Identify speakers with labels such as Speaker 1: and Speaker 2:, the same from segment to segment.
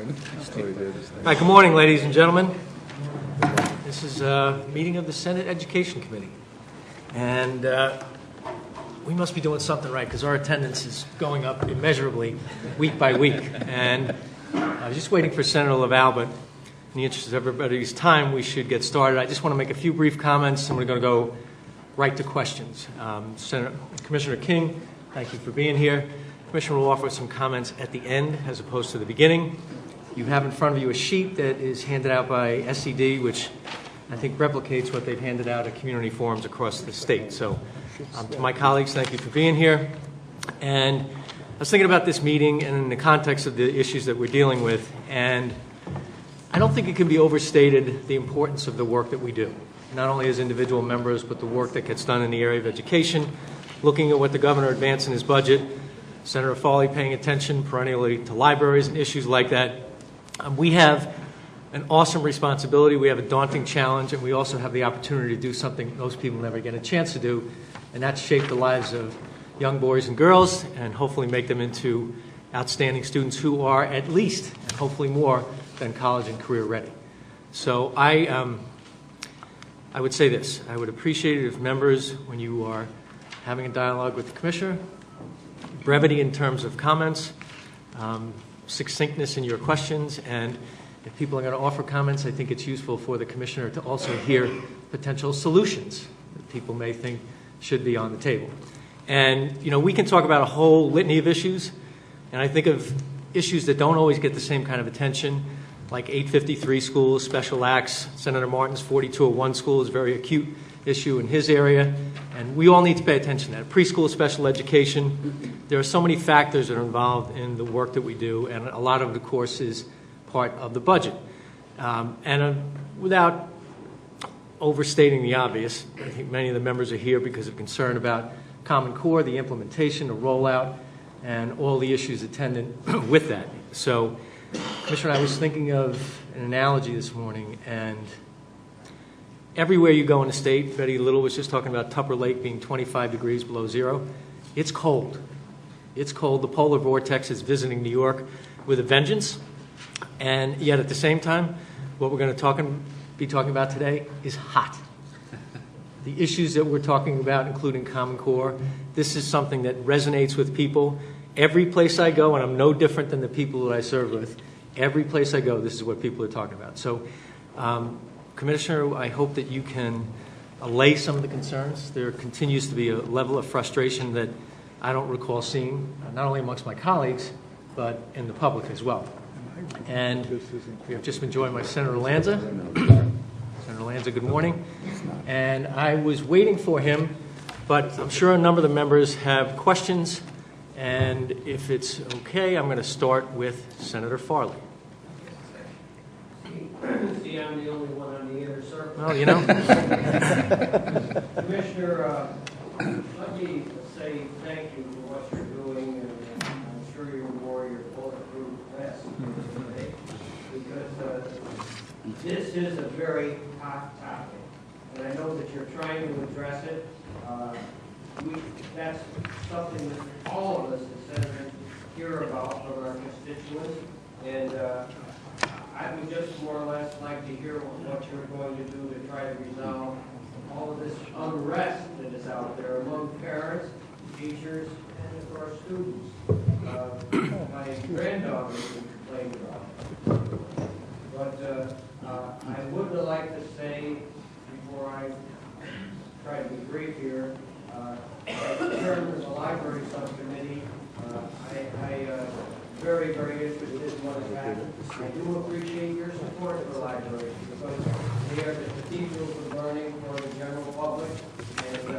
Speaker 1: All right, good morning, ladies and gentlemen. This is a meeting of the Senate Education Committee. And we must be doing something right because our attendance is going up immeasurably week by week. And I was just waiting for Senator Laval, but in the interest of everybody's time, we should get started. I just want to make a few brief comments, and we're going to go right to questions. Commissioner King, thank you for being here. Commissioner will offer some comments at the end as opposed to the beginning. You have in front of you a sheet that is handed out by SED, which I think replicates what they've handed out at community forums across the state. So to my colleagues, thank you for being here. And I was thinking about this meeting and in the context of the issues that we're dealing with, and I don't think it can be overstated the importance of the work that we do, not only as individual members, but the work that gets done in the area of education, looking at what the governor advanced in his budget, Senator Farley paying attention perennially to libraries and issues like that. We have an awesome responsibility. We have a daunting challenge, and we also have the opportunity to do something most people never get a chance to do, and that's shape the lives of young boys and girls and hopefully make them into outstanding students who are at least, and hopefully more, than college and career ready. So I would say this. I would appreciate it if members, when you are having a dialogue with the commissioner, brevity in terms of comments, succinctness in your questions, and if people are going to offer comments, I think it's useful for the commissioner to also hear potential solutions that people may think should be on the table. And, you know, we can talk about a whole litany of issues, and I think of issues that don't always get the same kind of attention, like 853 schools, special acts. Senator Martin's 4201 school is a very acute issue in his area, and we all need to pay attention to that. Preschool special education, there are so many factors that are involved in the work that we do, and a lot of it, of course, is part of the budget. Without overstating the obvious, I think many of the members are here because of concern about Common Core, the implementation, the rollout, and all the issues attendant with that. So, Commissioner, I was thinking of an analogy this morning, and everywhere you go in the state, Betty Little was just talking about Tupper Lake being 25 degrees below zero. It's cold. It's cold. The polar vortex is visiting New York with a vengeance. And yet at the same time, what we're going to be talking about today is hot. The issues that we're talking about, including Common Core, this is something that resonates with people. Every place I go, and I'm no different than the people that I serve with, every place I go, this is what people are talking about. So, Commissioner, I hope that you can allay some of the concerns. There continues to be a level of frustration that I don't recall seeing, not only amongst my colleagues, but in the public as well. And we have just been joined by Senator Lanza. Senator Lanza, good morning. And I was waiting for him, but I'm sure a number of the members have questions. And if it's okay, I'm going to start with Senator Farley.
Speaker 2: See, I'm the only one on the inner circle.
Speaker 1: Well, you know.
Speaker 2: Commissioner, let me say thank you for what you're doing, and I'm sure you wore your bulletproof vest today, because this is a very hot topic, and I know that you're trying to address it. That's something that all of us as senators hear about from our constituents, and I would just more or less like to hear what you're going to do to try to resolve all of this unrest that is out there among parents, teachers, and of course students. My granddaughter even complained about it. But I would like to say, before I try to be brief here, as chairman of the library subcommittee, I very, very interested in what has happened. I do appreciate your support for the library because they are the cathedrals of learning for the general public, and we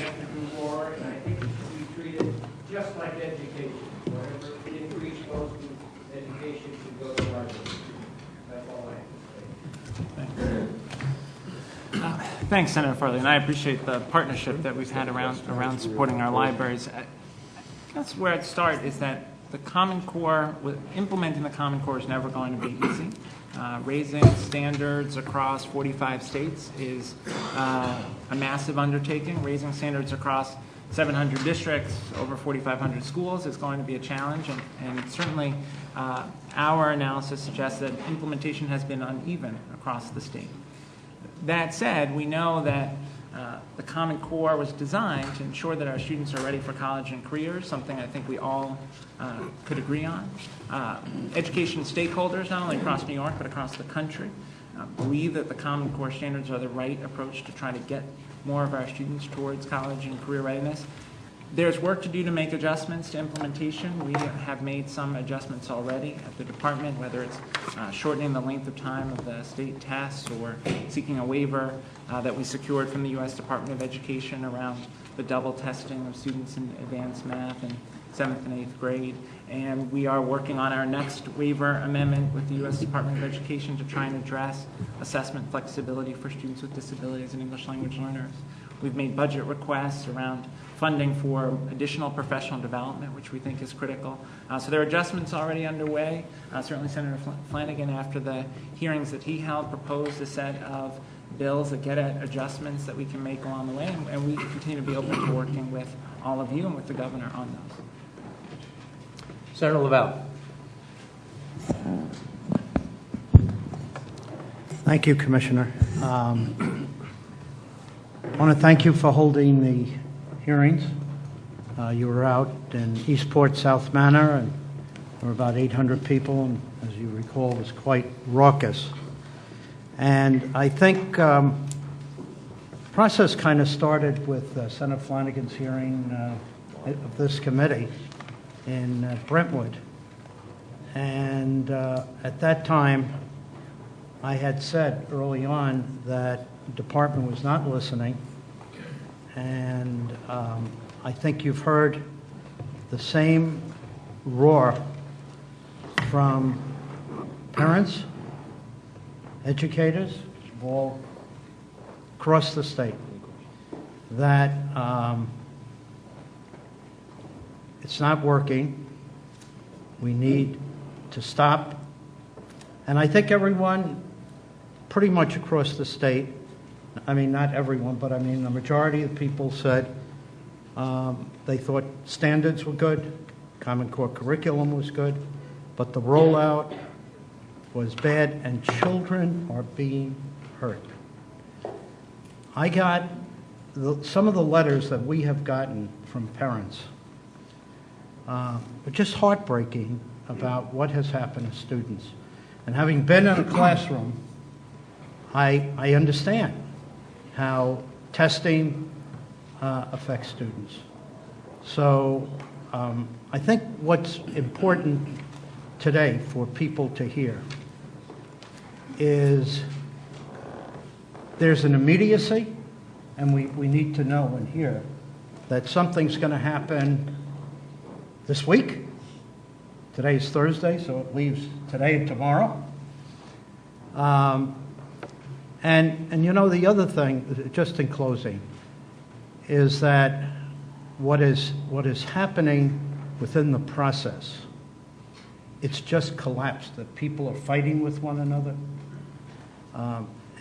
Speaker 2: have to do more, and I think it should be treated just like education. Whatever increase goes to education should go to the library. That's all I have to say.
Speaker 3: Thanks, Senator Farley, and I appreciate the partnership that we've had around supporting our libraries. That's where I'd start, is that the Common Core, implementing the Common Core is never going to be easy. Raising standards across 45 states is a massive undertaking. Raising standards across 700 districts, over 4,500 schools is going to be a challenge, and certainly our analysis suggests that implementation has been uneven across the state. That said, we know that the Common Core was designed to ensure that our students are ready for college and careers, something I think we all could agree on. Education stakeholders, not only across New York but across the country, believe that the Common Core standards are the right approach to try to get more of our students towards college and career readiness. There's work to do to make adjustments to implementation. We have made some adjustments already at the department, whether it's shortening the length of time of the state tests or seeking a waiver that we secured from the U.S. Department of Education around the double testing of students in advanced math in 7th and 8th grade. And we are working on our next waiver amendment with the U.S. Department of Education to try and address assessment flexibility for students with disabilities and English language learners. We've made budget requests around funding for additional professional development, which we think is critical. So there are adjustments already underway. Certainly Senator Flanagan, after the hearings that he held, proposed a set of bills that get at adjustments that we can make along the way, and we continue to be open to working with all of you and with the governor on those.
Speaker 1: Senator Lavelle.
Speaker 4: Thank you, Commissioner. I want to thank you for holding the hearings. You were out in Eastport, South Manor, and there were about 800 people, and as you recall, it was quite raucous. And I think the process kind of started with Senator Flanagan's hearing of this committee in Brentwood. And at that time, I had said early on that the department was not listening. And I think you've heard the same roar from parents, educators, all across the state, that it's not working. We need to stop. And I think everyone pretty much across the state, I mean, not everyone, but I mean the majority of people said they thought standards were good, Common Core curriculum was good, but the rollout was bad and children are being hurt. I got some of the letters that we have gotten from parents are just heartbreaking about what has happened to students. And having been in a classroom, I understand how testing affects students. So I think what's important today for people to hear is there's an immediacy, and we need to know and hear that something's going to happen this week. Today is Thursday, so it leaves today and tomorrow. And you know, the other thing, just in closing, is that what is happening within the process, it's just collapsed, that people are fighting with one another,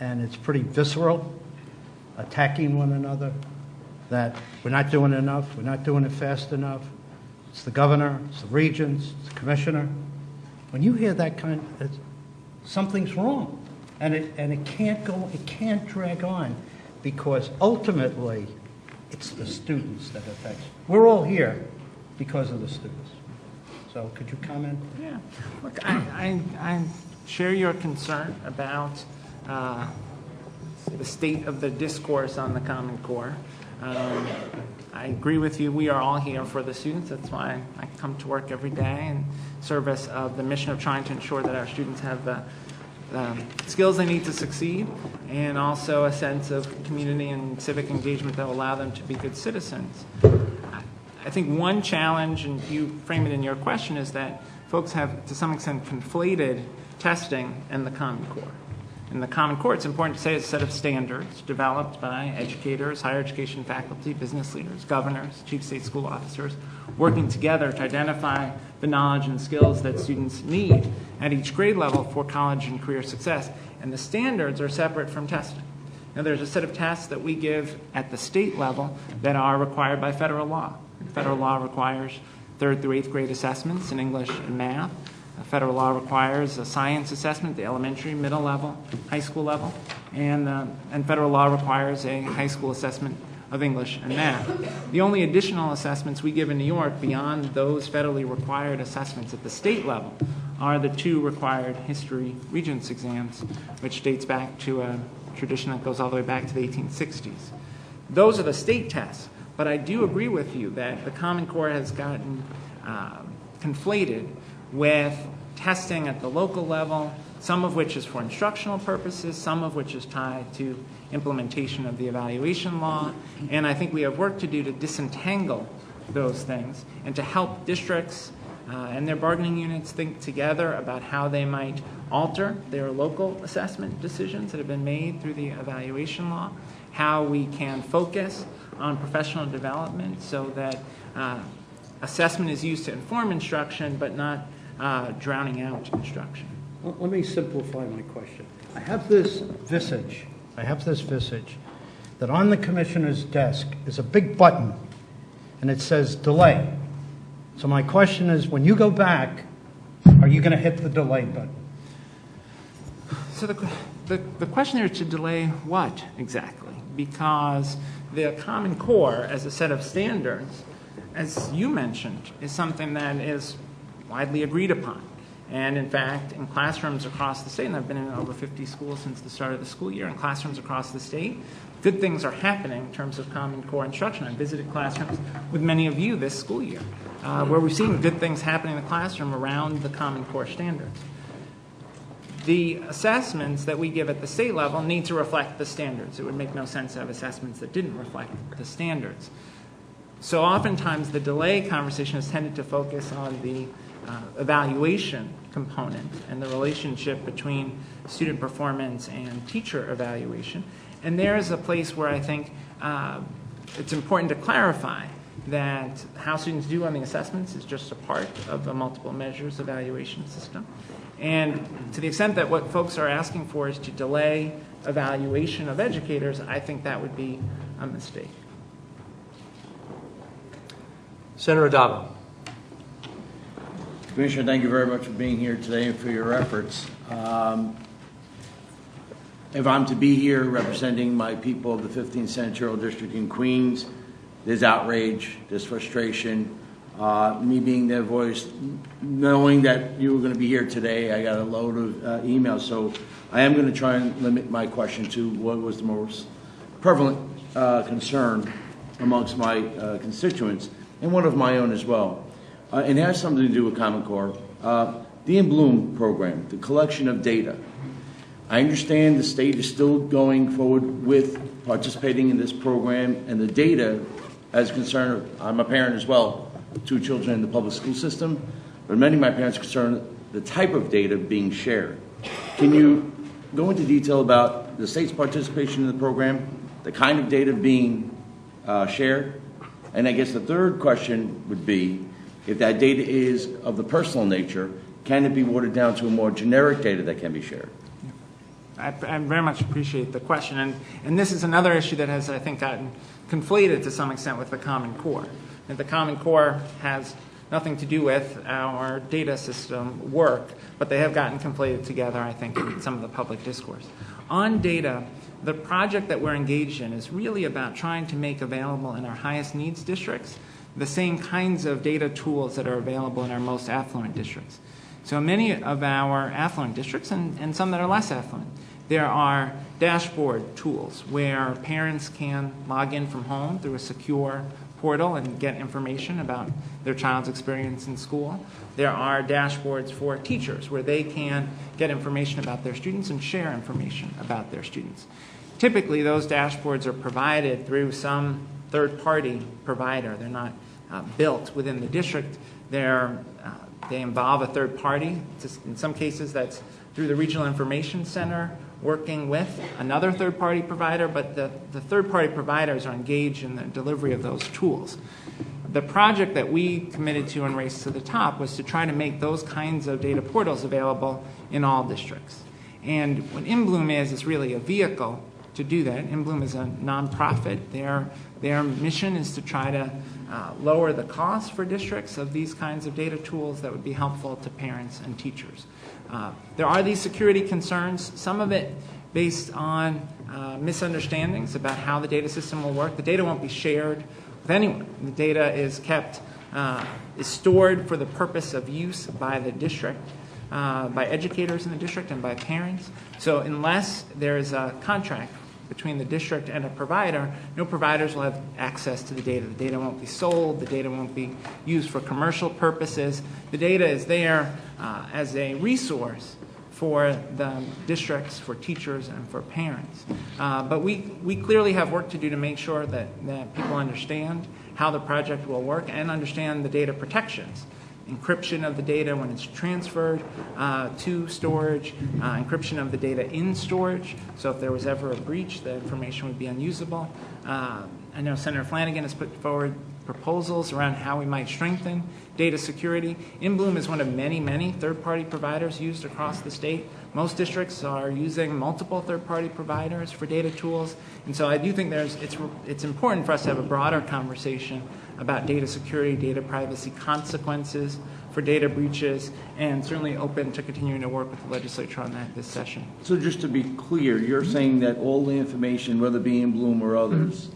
Speaker 4: and it's pretty visceral, attacking one another, that we're not doing enough, we're not doing it fast enough. It's the governor, it's the regents, it's the commissioner. When you hear that something's wrong. And it can't drag on, because ultimately it's the students that affects. We're all here because of the students. So could you comment?
Speaker 3: Yeah. Look, I share your concern about the state of the discourse on the Common Core. I agree with you. We are all here for the students. That's why I come to work every day in service of the mission of trying to ensure that our students have the skills they need to succeed, and also a sense of community and civic engagement that will allow them to be good citizens. I think one challenge, and you frame it in your question, is that folks have, to some extent, conflated testing and the Common Core. In the Common Core, it's important to say it's a set of standards developed by educators, higher education faculty, business leaders, governors, chief state school officers, working together to identify the knowledge and skills that students need at each grade level for college and career success. And the standards are separate from testing. Now, there's a set of tests that we give at the state level that are required by federal law. Federal law requires 3rd through 8th grade assessments in English and math. Federal law requires a science assessment, the elementary, middle level, high school level, and federal law requires a high school assessment of English and math. The only additional assessments we give in New York beyond those federally required assessments at the state level are the 2 required history regents exams, which dates back to a tradition that goes all the way back to the 1860s. Those are the state tests, but I do agree with you that the Common Core has gotten conflated with testing at the local level, some of which is for instructional purposes, some of which is tied to implementation of the evaluation law, and I think we have work to do to disentangle those things and to help districts and their bargaining units think together about how they might alter their local assessment decisions that have been made through the evaluation law, how we can focus on professional development so that assessment is used to inform instruction but not drowning out instruction.
Speaker 4: Well, let me simplify my question. I have this visage that on the commissioner's desk is a big button, and it says delay. So my question is, when you go back, are you going to hit the delay button?
Speaker 3: So the question here is to delay what exactly? Because the Common Core as a set of standards, as you mentioned, is something that is widely agreed upon. And in fact, in classrooms across the state, and I've been in over 50 schools since the start of the school year, in classrooms across the state, good things are happening in terms of Common Core instruction. I visited classrooms with many of you this school year, where we've seen good things happening in the classroom around the Common Core standards. The assessments that we give at the state level need to reflect the standards. It would make no sense to have assessments that didn't reflect the standards. So oftentimes the delay conversation has tended to focus on the evaluation component and the relationship between student performance and teacher evaluation. And there is a place where I think it's important to clarify that how students do on the assessments is just a part of the multiple measures evaluation system. And to the extent that what folks are asking for is to delay evaluation of educators, I think that would be a mistake.
Speaker 1: Senator Adamo.
Speaker 5: Commissioner, thank you very much for being here today and for your efforts. If I'm to be here representing my people of the 15th Senatorial District in Queens, there's outrage, there's frustration. Me being their voice, knowing that you were going to be here today, I got a load of emails, so I am going to try and limit my question to what was the most prevalent concern amongst my constituents, and one of my own as well. It has something to do with Common Core. The In Bloom program, the collection of data. I understand the state is still going forward with participating in this program, and the data, as concerned, I'm a parent as well, 2 children in the public school system, but many of my parents are concerned the type of data being shared. Can you go into detail about the state's participation in the program, the kind of data being shared? And I guess the third question would be, if that data is of the personal nature, can it be watered down to a more generic data that can be shared?
Speaker 3: I very much appreciate the question. And this is another issue that has, I think, gotten conflated to some extent with the Common Core. And the Common Core has nothing to do with our data system work, but they have gotten conflated together, I think, in some of the public discourse. On data, the project that we're engaged in is really about trying to make available in our highest needs districts the same kinds of data tools that are available in our most affluent districts. So many of our affluent districts, and some that are less affluent, there are dashboard tools where parents can log in from home through a secure portal and get information about their child's experience in school. There are dashboards for teachers where they can get information about their students and share information about their students. Typically, those dashboards are provided through some third-party provider. They're not built within the district. They involve a third party. In some cases, that's through the Regional Information Center working with another third-party provider, but the third-party providers are engaged in the delivery of those tools. The project that we committed to in Race to the Top was to try to make those kinds of data portals available in all districts. And what In Bloom is really a vehicle to do that. InBloom is a nonprofit. Their mission is to try to lower the cost for districts of these kinds of data tools that would be helpful to parents and teachers. There are these security concerns, some of it based on misunderstandings about how the data system will work. The data won't be shared with anyone. The data is kept, is stored for the purpose of use by the district, by educators in the district and by parents. So unless there is a contract between the district and a provider, no providers will have access to the data. The data won't be sold. The data won't be used for commercial purposes. The data is there as a resource for the districts, for teachers, and for parents. But we clearly have work to do to make sure that people understand how the project will work and understand the data protections. Encryption of the data when it's transferred to storage, encryption of the data in storage, so if there was ever a breach, the information would be unusable. I know Senator Flanagan has put forward proposals around how we might strengthen data security. InBloom is one of many, many third-party providers used across the state. Most districts are using multiple third-party providers for data tools, and so I do think it's important for us to have a broader conversation about data security, data privacy consequences for data breaches, and certainly open to continuing to work with the legislature on that this session.
Speaker 5: So just to be clear, you're saying that all the information, whether it be InBloom or others,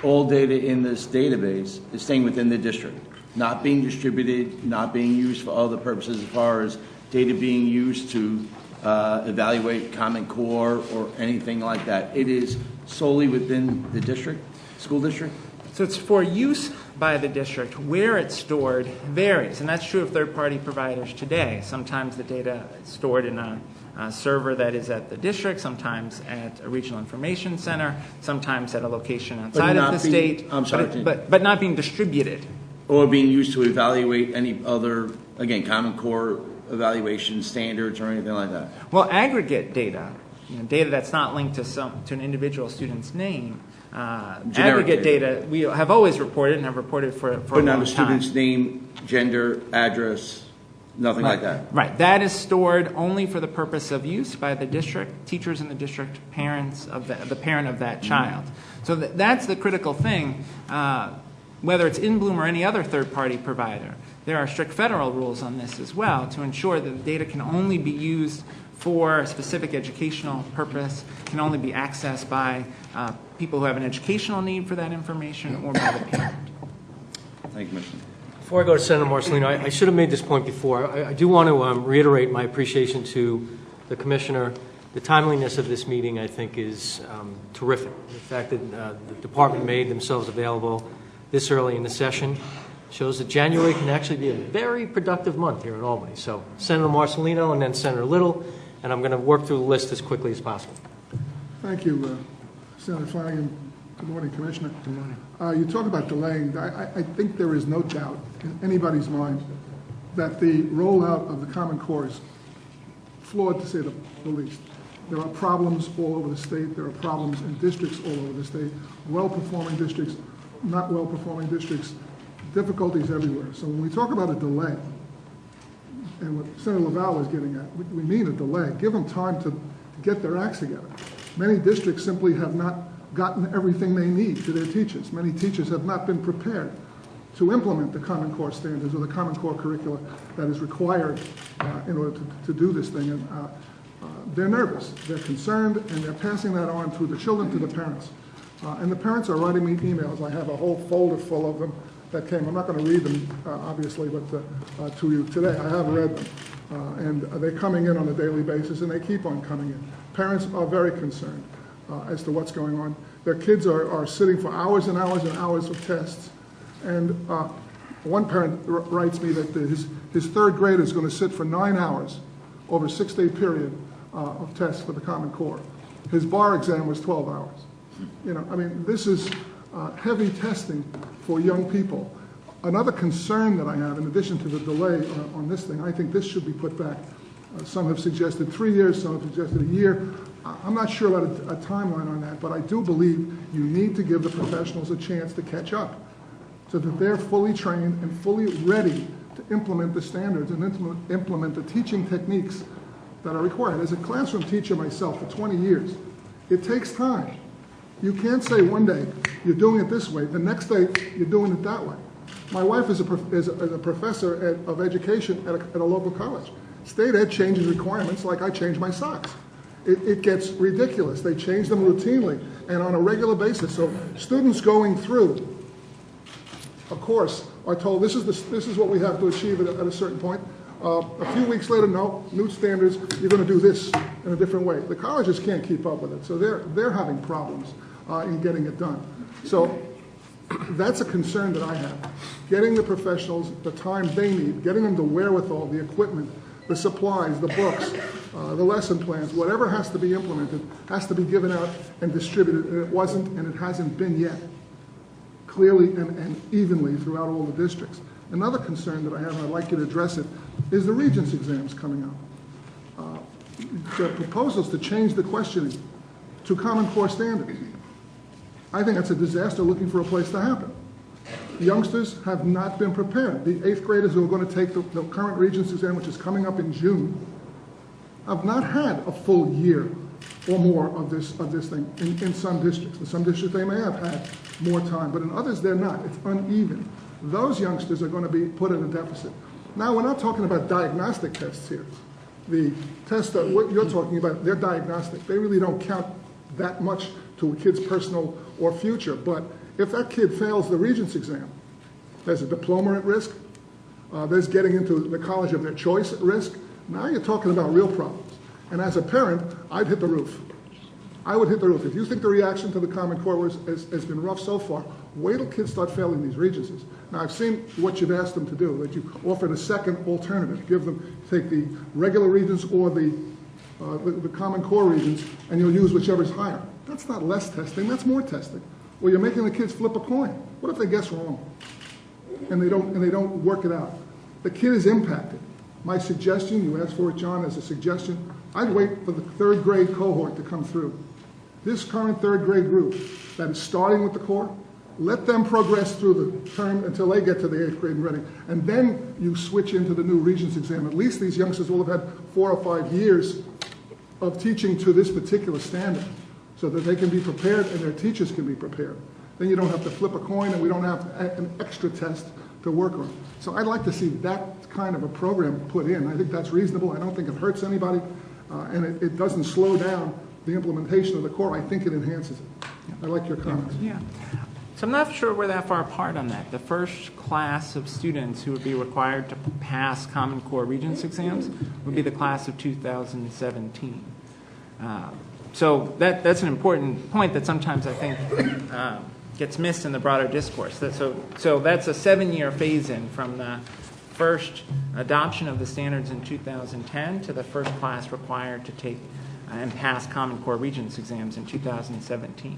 Speaker 5: all data in this database is staying within the district, not being distributed, not being used for other purposes as far as data being used to evaluate Common Core or anything like that. It is solely within the district, school district?
Speaker 3: So it's for use by the district. Where it's stored varies, and that's true of third-party providers today. Sometimes the data is stored in a server that is at the district, sometimes at a regional information center, sometimes at a location outside of the state, but not being distributed.
Speaker 5: Or being used to evaluate any other, again, Common Core evaluation standards or anything like that?
Speaker 3: Well, aggregate data, data that's not linked to an individual student's name, aggregate data we have always reported and have reported for a long time.
Speaker 5: But not a student's name, gender, address, nothing like that?
Speaker 3: Right. That is stored only for the purpose of use by the district, teachers in the district, parents of the parent of that child. So that's the critical thing. Whether it's InBloom or any other third-party provider, there are strict federal rules on this as well to ensure that the data can only be used for a specific educational purpose, can only be accessed by people who have an educational need for that information or by the parent.
Speaker 5: Thank you, Commissioner.
Speaker 1: Before I go to Senator Marcelino, I should have made this point before. I do want to reiterate my appreciation to the Commissioner. The timeliness of this meeting, I think, is terrific. The fact that the department made themselves available this early in the session shows that January can actually be a very productive month here in Albany. So Senator Marcelino and then Senator Little, and I'm going to work through the list as quickly as possible.
Speaker 6: Thank you, Senator Flanagan. Good morning, Commissioner. Good morning. You talk about delaying. I think there is no doubt in anybody's mind that the rollout of the Common Core is flawed, to say the least. There are problems all over the state. There are problems in districts all over the state, well-performing districts, not well-performing districts, difficulties everywhere. So when we talk about a delay, and what Senator Laval is getting at, we mean a delay. Give them time to get their acts together. Many districts simply have not gotten everything they need to their teachers. Many teachers have not been prepared to implement the Common Core standards or the Common Core curricula that is required in order to do this thing. And they're nervous, they're concerned, and they're passing that on to the children, to the parents. And the parents are writing me emails. I have a whole folder full of them that came. I'm not going to read them, obviously, but to you today. I have read them. And they're coming in on a daily basis, and they keep on coming in. Parents are very concerned as to what's going on. Their kids are sitting for hours and hours and hours of tests. And one parent writes me that his third grader is going to sit for 9 hours over a 6-day period of tests for the Common Core. His bar exam was 12 hours. I mean, this is heavy testing for young people. Another concern that I have, in addition to the delay on this thing, I think this should be put back. Some have suggested 3 years, some have suggested a year. I'm not sure about a timeline on that, but I do believe you need to give the professionals a chance to catch up so that they're fully trained and fully ready to implement the standards and implement the teaching techniques that are required. As a classroom teacher myself for 20 years, It takes time. You can't say one day you're doing it this way, the next day you're doing it that way. My wife is a professor of education at a local college. State ed changes requirements like I change my socks. It gets ridiculous. They change them routinely and on a regular basis. So students going through a course are told this is what we have to achieve at a certain point. A few weeks later, no, new standards, you're going to do this in a different way. The colleges can't keep up with it, so they're having problems in getting it done. So that's a concern that I have. Getting the professionals the time they need, getting them the wherewithal, the equipment, the supplies, the books, the lesson plans, whatever has to be implemented has to be given out and distributed, and it wasn't and it hasn't been yet, clearly and evenly throughout all the districts. Another concern that I have, and I'd like you to address it, is the Regents exams coming up. The proposals to change the questioning to Common Core standards. I think that's a disaster looking for a place to happen. The youngsters have not been prepared. The 8th graders who are going to take the current Regents exam, which is coming up in June, have not had a full year or more of this thing in some districts. In some districts they may have had more time, but in others they're not. It's uneven. Those youngsters are going to be put in a deficit. Now, we're not talking about diagnostic tests here. The tests that what you're talking about, they're diagnostic. They really don't count that much to a kid's personal or future. But if that kid fails the Regents exam, there's a diploma at risk. There's getting into the college of their choice at risk. Now you're talking about real problems. And as a parent, I'd hit the roof. I would hit the roof. If you think the reaction to the Common Core has been rough so far, wait till kids start failing these Regencies. Now, I've seen what you've asked them to do, that you offered a second alternative. Give them, take the regular Regents or the Common Core Regents, and you'll use whichever's higher. That's not less testing, that's more testing. Well, you're making the kids flip a coin. What if they guess wrong? And they don't work it out. The kid is impacted. My suggestion, you asked for it, John, as a suggestion, I'd wait for the 3rd grade cohort to come through. This current 3rd grade group that is starting with the core, let them progress through the term until they get to the 8th grade and ready. And then you switch into the new Regents exam. At least these youngsters will have had 4 or 5 years of teaching to this particular standard so that they can be prepared and their teachers can be prepared. Then you don't have to flip a coin and we don't have an extra test to work on. So I'd like to see that kind of a program put in. I think that's reasonable. I don't think it hurts anybody, and it doesn't slow down the implementation of the core. I think it enhances it. I like your comments.
Speaker 3: Yeah. So I'm not sure we're that far apart on that. The first class of students who would be required to pass Common Core Regents exams would be the class of 2017. So that's an important point that sometimes I think gets missed in the broader discourse. So that's a 7-year phase-in from the first adoption of the standards in 2010 to the first class required to take and pass Common Core Regents exams in 2017.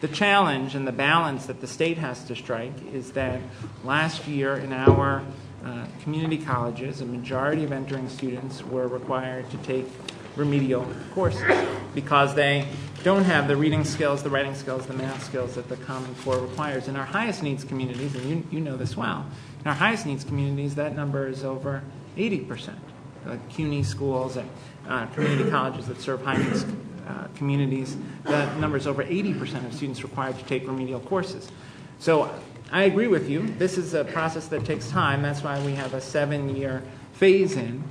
Speaker 3: The challenge and the balance that the state has to strike is that last year in our community colleges, a majority of entering students were required to take remedial courses because they don't have the reading skills, the writing skills, the math skills that the Common Core requires. In our highest needs communities, and you know this well, in our highest needs communities, that number is over 80%. CUNY schools and community colleges that serve high needs communities, that number is over 80% of students required to take remedial courses. So I agree with you. This is a process that takes time. That's why we have a 7-year phase-in.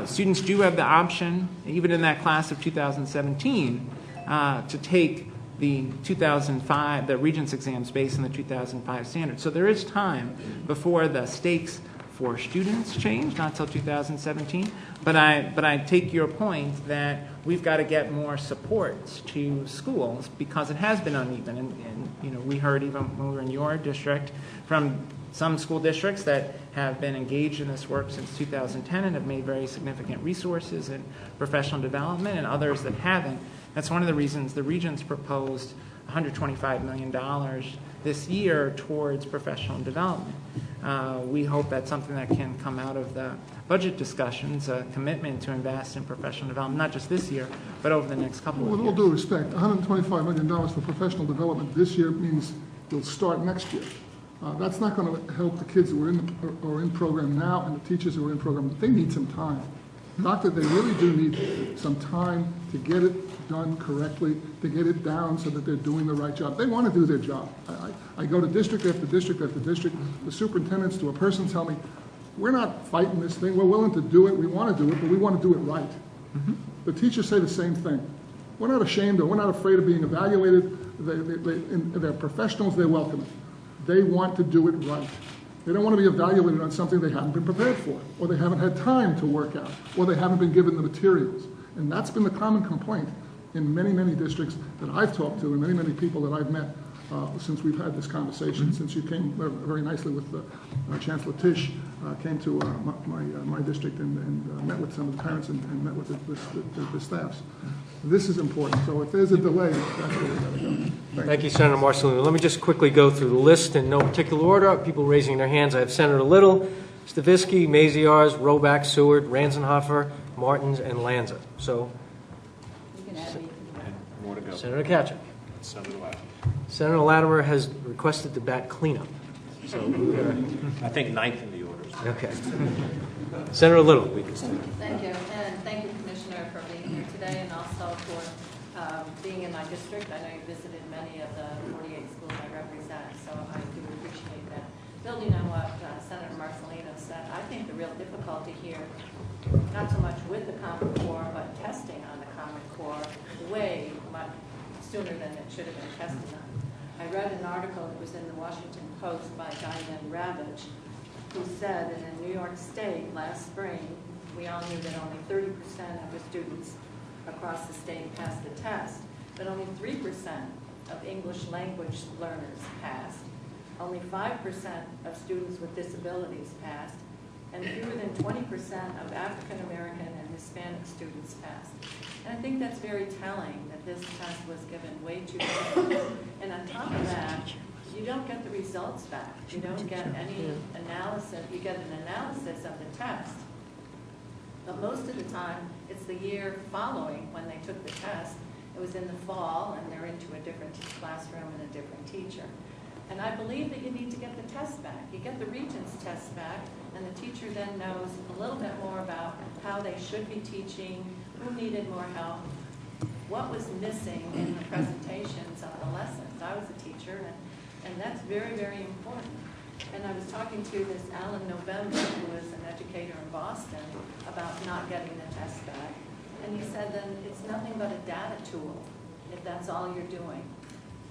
Speaker 3: Students do have the option, even in that class of 2017, to take the 2005, the Regents exams based on the 2005 standards. So there is time before the stakes for students change, not till 2017. But I take your point that we've got to get more supports to schools because it has been uneven. And we heard even when we were in your district from some school districts that have been engaged in this work since 2010 and have made very significant resources in professional development, and others that haven't. That's one of the reasons the Regents proposed $125 million this year towards professional development. We hope that's something that can come out of the budget discussions, a commitment to invest in professional development, not just this year, but over the next couple of years.
Speaker 6: With all due respect, $125 million for professional development this year means it'll start next year. That's not going to help the kids who are in program now and the teachers who are in program. They need some time. Not that they really do need some time to get it done correctly, to get it down so that they're doing the right job. They want to do their job. I go to district after district after district. The superintendents to a person tell me, we're not fighting this thing. We're willing to do it. We want to do it, but we want to do it right. The teachers say the same thing. We're not ashamed or we're not afraid of being evaluated. They're professionals. They're welcome. They want to do it right. They don't want to be evaluated on something they haven't been prepared for, or they haven't had time to work out, or they haven't been given the materials. And that's been the common complaint in many, many districts that I've talked to and many, many people that I've met since we've had this conversation, since you came very nicely with Chancellor Tisch, came to my district and met with some of the parents and met with the staffs. This is important. So if there's a delay, that's where we're going to go.
Speaker 1: Thank you, Senator Marcellino. Let me just quickly go through the list in no particular order. People raising their hands. I have Senator Little, Stavisky, Maziarz, Roback, Seward, Ranzenhofer, Martins, and Lanza. So,
Speaker 7: You can add me.
Speaker 8: More to go.
Speaker 1: Senator Kachuk.
Speaker 8: Senator Latimer.
Speaker 1: Senator Latimer has requested the bat cleanup. So,
Speaker 8: I think ninth in the order.
Speaker 1: okay. Senator Little.
Speaker 7: Thank you, and thank you, Commissioner, for being here today, and also for being in my district. I know you visited many of the 48 schools I represent, so I do appreciate that. Building on what Senator Marcellino said, I think the real difficulty here, not so much with the Common Core, but testing on the Common Core way much sooner than it should have been tested on. I read an article that was in the Washington Post by Diane Ravitch, who said that in New York State last spring, we all knew that only 30% of the students across the state passed the test, but only 3% of English language learners passed. Only 5% of students with disabilities passed, and fewer than 20% of African American and Hispanic students passed. And I think that's very telling that this test was given way too quickly. And on top of that, you don't get the results back. You don't get any analysis. You get an analysis of the test. But most of the time, it's the year following when they took the test. It was in the fall, and they're into a different classroom and a different teacher. And I believe that you need to get the test back. You get the Regents test back, and the teacher then knows a little bit more about how they should be teaching, who needed more help, what was missing in the presentations of the lessons. I was a teacher, and that's very, very important. And I was talking to this Alan November, who is an educator in Boston, about not getting the test back. And he said then it's nothing but a data tool, if that's all you're doing.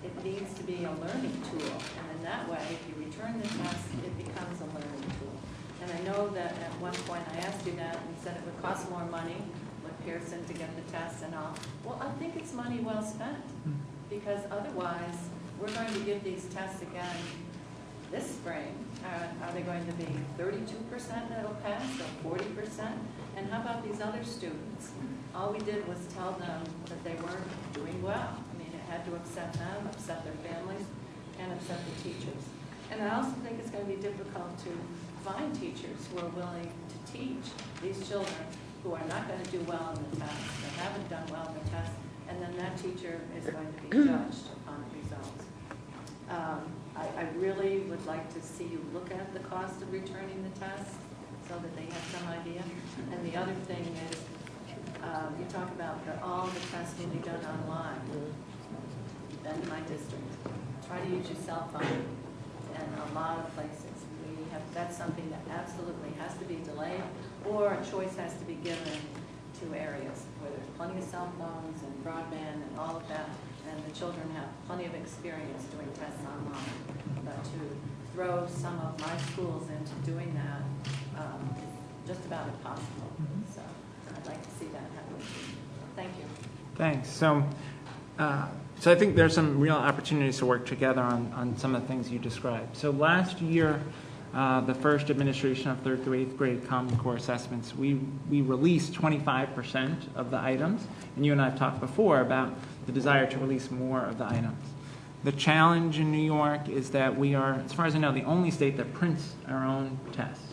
Speaker 7: It needs to be a learning tool. And in that way, if you return the test, it becomes a learning tool. And I know that at one point I asked you that, and you said it would cost more money with Pearson to get the test and all. Well, I think it's money well spent, because otherwise, we're going to give these tests again this spring. Are they going to be 32% that'll pass, or 40%? And how about these other students? All we did was tell them that they weren't doing well. I mean, it had to upset them, upset their families, and upset the teachers. And I also think it's going to be difficult to find teachers who are willing to teach these children who are not going to do well in the test, they haven't done well in the test, and then that teacher is going to be judged upon the results. I really would like to see you look at the cost of returning the test so that they have some idea. And the other thing is, you talk about all the tests will be done online. Then in my district, try to use your cell phone in a lot of places. That's something that absolutely has to be delayed, or a choice has to be given to areas where there's plenty of cell phones and broadband and all of that, and the children have plenty of experience doing tests online. But to throw some of my schools into doing that is just about impossible. So I'd like to see that happen. Thank you.
Speaker 3: Thanks. So I think there's some real opportunities to work together on some of the things you described. So last year, the first administration of 3rd through 8th grade Common Core assessments, we released 25% of the items, and you and I have talked before about the desire to release more of the items. The challenge in New York is that we are, as far as I know, the only state that prints our own tests.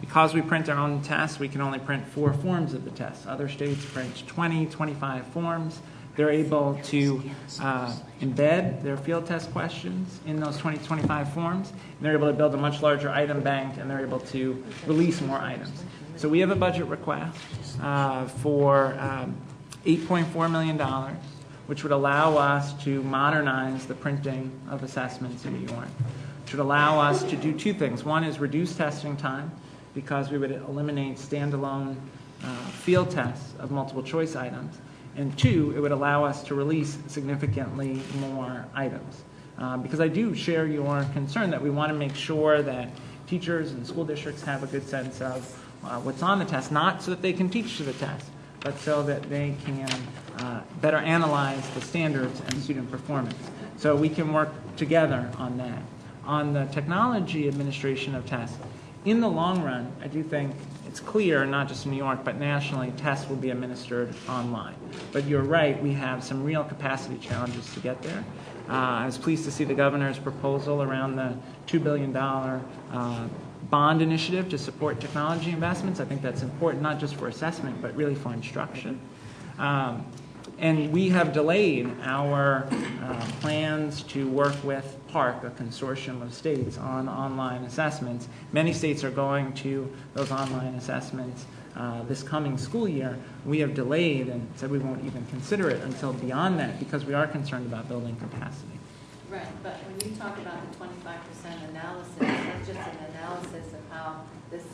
Speaker 3: Because we print our own tests, we can only print 4 forms of the test. Other states print 20, 25 forms. They're able to embed their field test questions in those 20, 25 forms. And they're able to build a much larger item bank, and they're able to release more items. So we have a budget request for $8.4 million, which would allow us to modernize the printing of assessments in New York, which would allow us to do two things. One is reduce testing time, because we would eliminate standalone field tests of multiple choice items. And two, it would allow us to release significantly more items. Because I do share your concern that we want to make sure that teachers and school districts have a good sense of what's on the test, not so that they can teach to the test, but so that they can better analyze the standards and student performance. So we can work together on that. On the technology administration of tests, in the long run, I do think it's clear, not just in New York, but nationally, tests will be administered online. But you're right, we have some real capacity challenges to get there. I was pleased to see the governor's proposal around the $2 billion bond initiative to support technology investments. I think that's important, not just for assessment, but really for instruction. And we have delayed our plans to work with PARC, a consortium of states, on online assessments. Many states are going to those online assessments this coming school year. We have delayed and said we won't even consider it until beyond that, because we are concerned about building capacity.
Speaker 7: Right, but when you talk about the 25% analysis, that's just an analysis of how this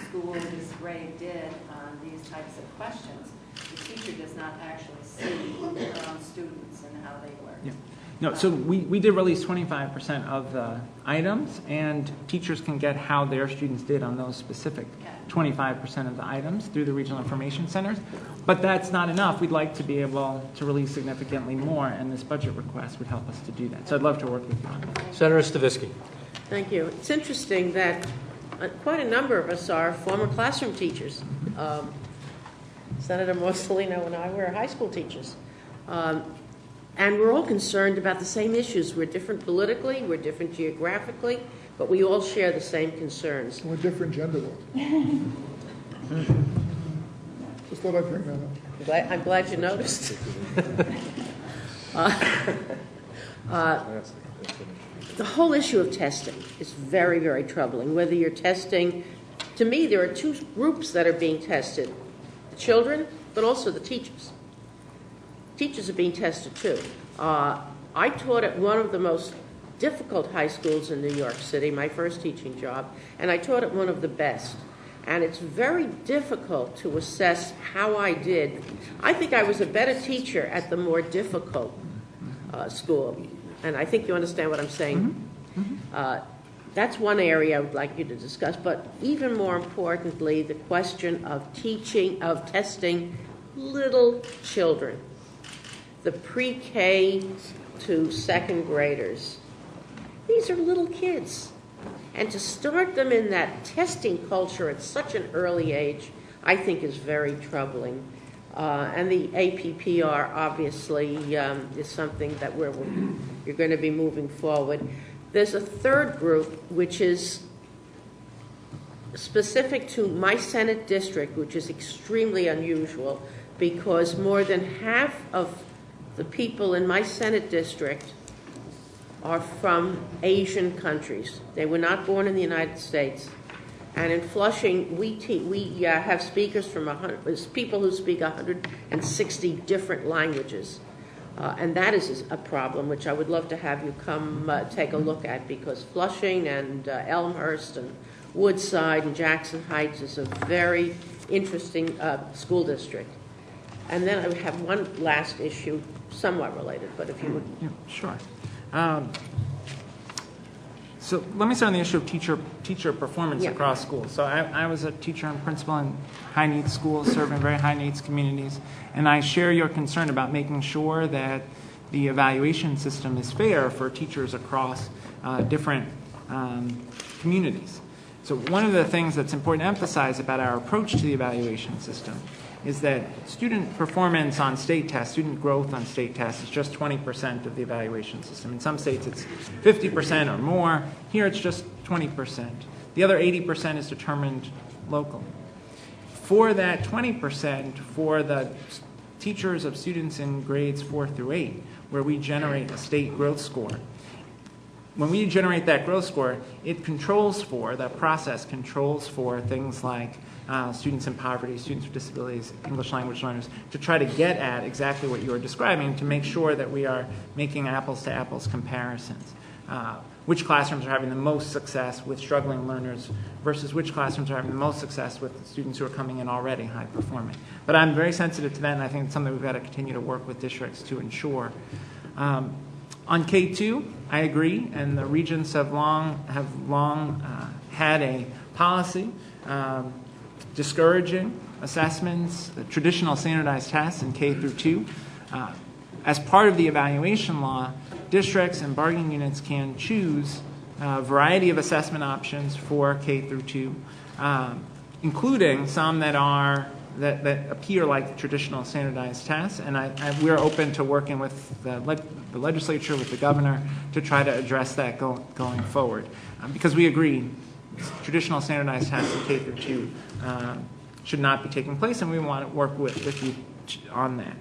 Speaker 7: school, this grade did on these types of questions. The teacher does not actually see their own students and how they work.
Speaker 3: Yeah. No, so we did release 25% of the items, and teachers can get how their students did on those specific 25% of the items through the regional information centers. But that's not enough. We'd like to be able to release significantly more, and this budget request would help us to do that. So I'd love to work with you on that.
Speaker 1: Senator Stavisky.
Speaker 9: Thank you. It's interesting that quite a number of us are former classroom teachers. Senator Morcellino and I were high school teachers. And we're all concerned about the same issues. We're different politically, we're different geographically, but we all share the same concerns.
Speaker 6: We're different gender-wise. Just thought I'd bring that up.
Speaker 9: I'm glad you noticed. The whole issue of testing is very, very troubling. Whether you're testing, to me, there are two groups that are being tested. The children, but also the teachers. Teachers are being tested too. I taught at one of the most difficult high schools in New York City, my first teaching job, and I taught at one of the best. And it's very difficult to assess how I did. I think I was a better teacher at the more difficult school, and I think you understand what I'm saying. That's one area I would like you to discuss, but even more importantly, the question of testing little children, the pre-K to second graders. These are little kids. And to start them in that testing culture at such an early age, I think is very troubling. And the APPR obviously is something that you're going to be moving forward. There's a third group, which is specific to my Senate district, which is extremely unusual because more than half of the people in my Senate district are from Asian countries. They were not born in the United States. And in Flushing, we have speakers from people who speak 160 different languages. And that is a problem which I would love to have you come take a look at, because Flushing and Elmhurst and Woodside and Jackson Heights is a very interesting school district. And then I would have one last issue, somewhat related, but if you would.
Speaker 3: Yeah, sure. So let me start on the issue of teacher performance across schools. So I was a teacher and principal in high needs schools, serving very high needs communities, and I share your concern about making sure that the evaluation system is fair for teachers across different communities. So one of the things that's important to emphasize about our approach to the evaluation system is that student performance on state tests, student growth on state tests is just 20% of the evaluation system. In some states it's 50% or more. Here it's just 20%. The other 80% is determined locally. For that 20%, for the teachers of students in grades 4 through 8, where we generate a state growth score, when we generate that growth score, the process controls for things like students in poverty, students with disabilities, English language learners, to try to get at exactly what you are describing, to make sure that we are making apples-to-apples comparisons. Which classrooms are having the most success with struggling learners versus which classrooms are having the most success with students who are coming in already high performing. But I'm very sensitive to that, and I think it's something we've got to continue to work with districts to ensure. On K2, I agree, and the regents have long had a policy discouraging assessments, traditional standardized tests in K through 2. As part of the evaluation law, districts and bargaining units can choose a variety of assessment options for K through 2, including some that appear like traditional standardized tests. And we're open to working with the legislature, with the governor, to try to address that going forward. Because we agree, traditional standardized tests in K through 2 should not be taking place, and we want to work with you on that.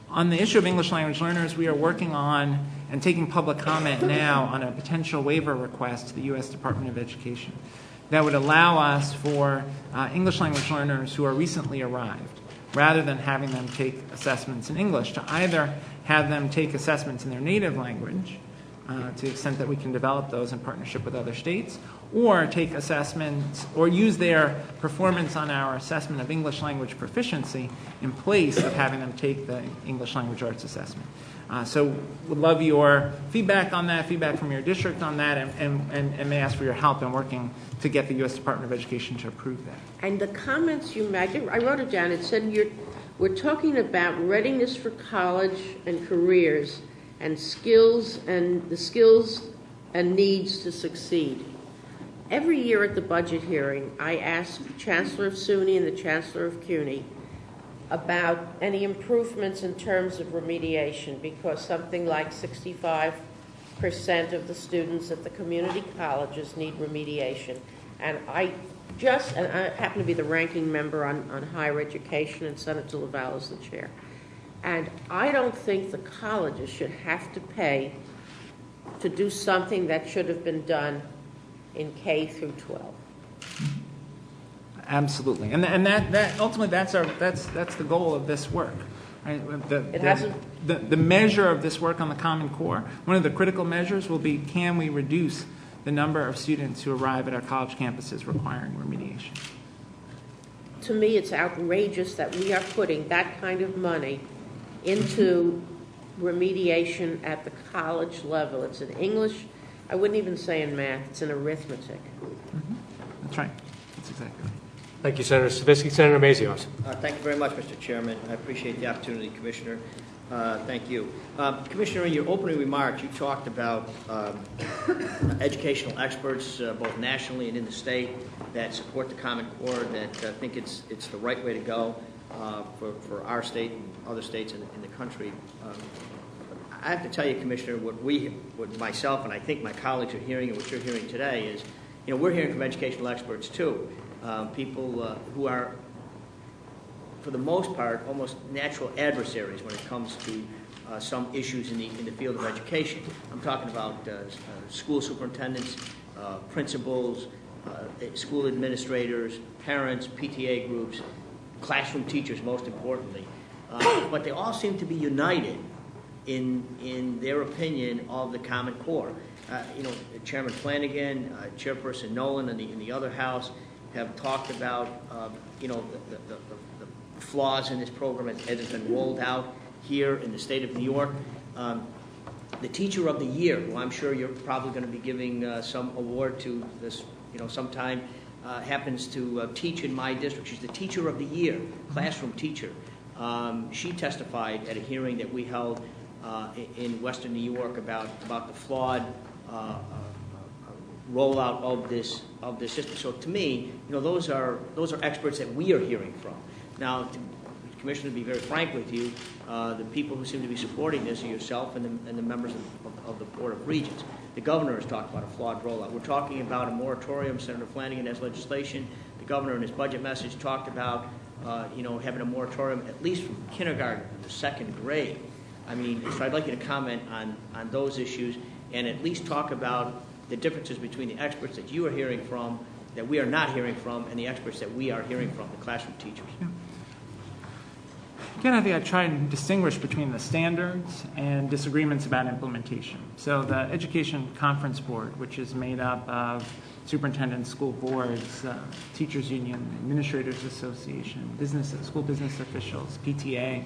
Speaker 3: On the issue of English language learners, we are working on and taking public comment now on a potential waiver request to the U.S. Department of Education that would allow us for English language learners who are recently arrived, rather than having them take assessments in English, to either have them take assessments in their native language, to the extent that we can develop those in partnership with other states, or take assessments or use their performance on our assessment of English language proficiency in place of having them take the English language arts assessment. So would love your feedback on that, feedback from your district on that, and may ask for your help in working to get the U.S. Department of Education to approve that.
Speaker 9: And the comments you made, I wrote it down, it said we're talking about readiness for college and careers and skills and the skills and needs to succeed. Every year at the budget hearing, I ask the Chancellor of SUNY and the Chancellor of CUNY about any improvements in terms of remediation, because something like 65% of the students at the community colleges need remediation. And I happen to be the ranking member on higher education, and Senator LaValle is the chair. And I don't think the colleges should have to pay to do something that should have been done in K through 12.
Speaker 3: Absolutely, and that ultimately that's the goal of this work. Right? The measure of this work on the Common Core, one of the critical measures will be, can we reduce the number of students who arrive at our college campuses requiring remediation?
Speaker 9: To me, it's outrageous that we are putting that kind of money into remediation at the college level. It's in English. I wouldn't even say in math. It's in arithmetic.
Speaker 3: Mm-hmm. That's right. That's exactly right.
Speaker 1: Thank you, Senator Stavisky. Senator Mazios.
Speaker 10: Thank you very much, Mr. Chairman. I appreciate the opportunity, Commissioner. Thank you. Commissioner, in your opening remarks, you talked about educational experts, both nationally and in the state, that support the Common Core, that think it's the right way to go for our state and other states in the country. I have to tell you, Commissioner, what myself and I think my colleagues are hearing and what you're hearing today is, we're hearing from educational experts too, people who are, for the most part, almost natural adversaries when it comes to some issues in the field of education. I'm talking about school superintendents, principals, school administrators, parents, PTA groups, classroom teachers, most importantly. But they all seem to be united in their opinion of the Common Core. Chairman Flanagan, Chairperson Nolan, and the other House have talked about the flaws in this program as it's been rolled out here in the state of New York. The Teacher of the Year, who I'm sure you're probably going to be giving some award to this, sometime, happens to teach in my district. She's the Teacher of the Year, classroom teacher. She testified at a hearing that we held in Western New York about the flawed rollout of this system. So to me, those are experts that we are hearing from. Now, Commissioner, to be very frank with you, the people who seem to be supporting this are yourself and the members of the Board of Regents. The governor has talked about a flawed rollout. We're talking about a moratorium. Senator Flanagan has legislation. The governor in his budget message talked about having a moratorium at least from kindergarten to second grade. So I'd like you to comment on those issues and at least talk about the differences between the experts that you are hearing from that we are not hearing from and the experts that we are hearing from, the classroom teachers.
Speaker 3: Again, I think I try and distinguish between the standards and disagreements about implementation. So the Education Conference Board, which is made up of superintendents, school boards, teachers union, administrators association, school business officials, PTA,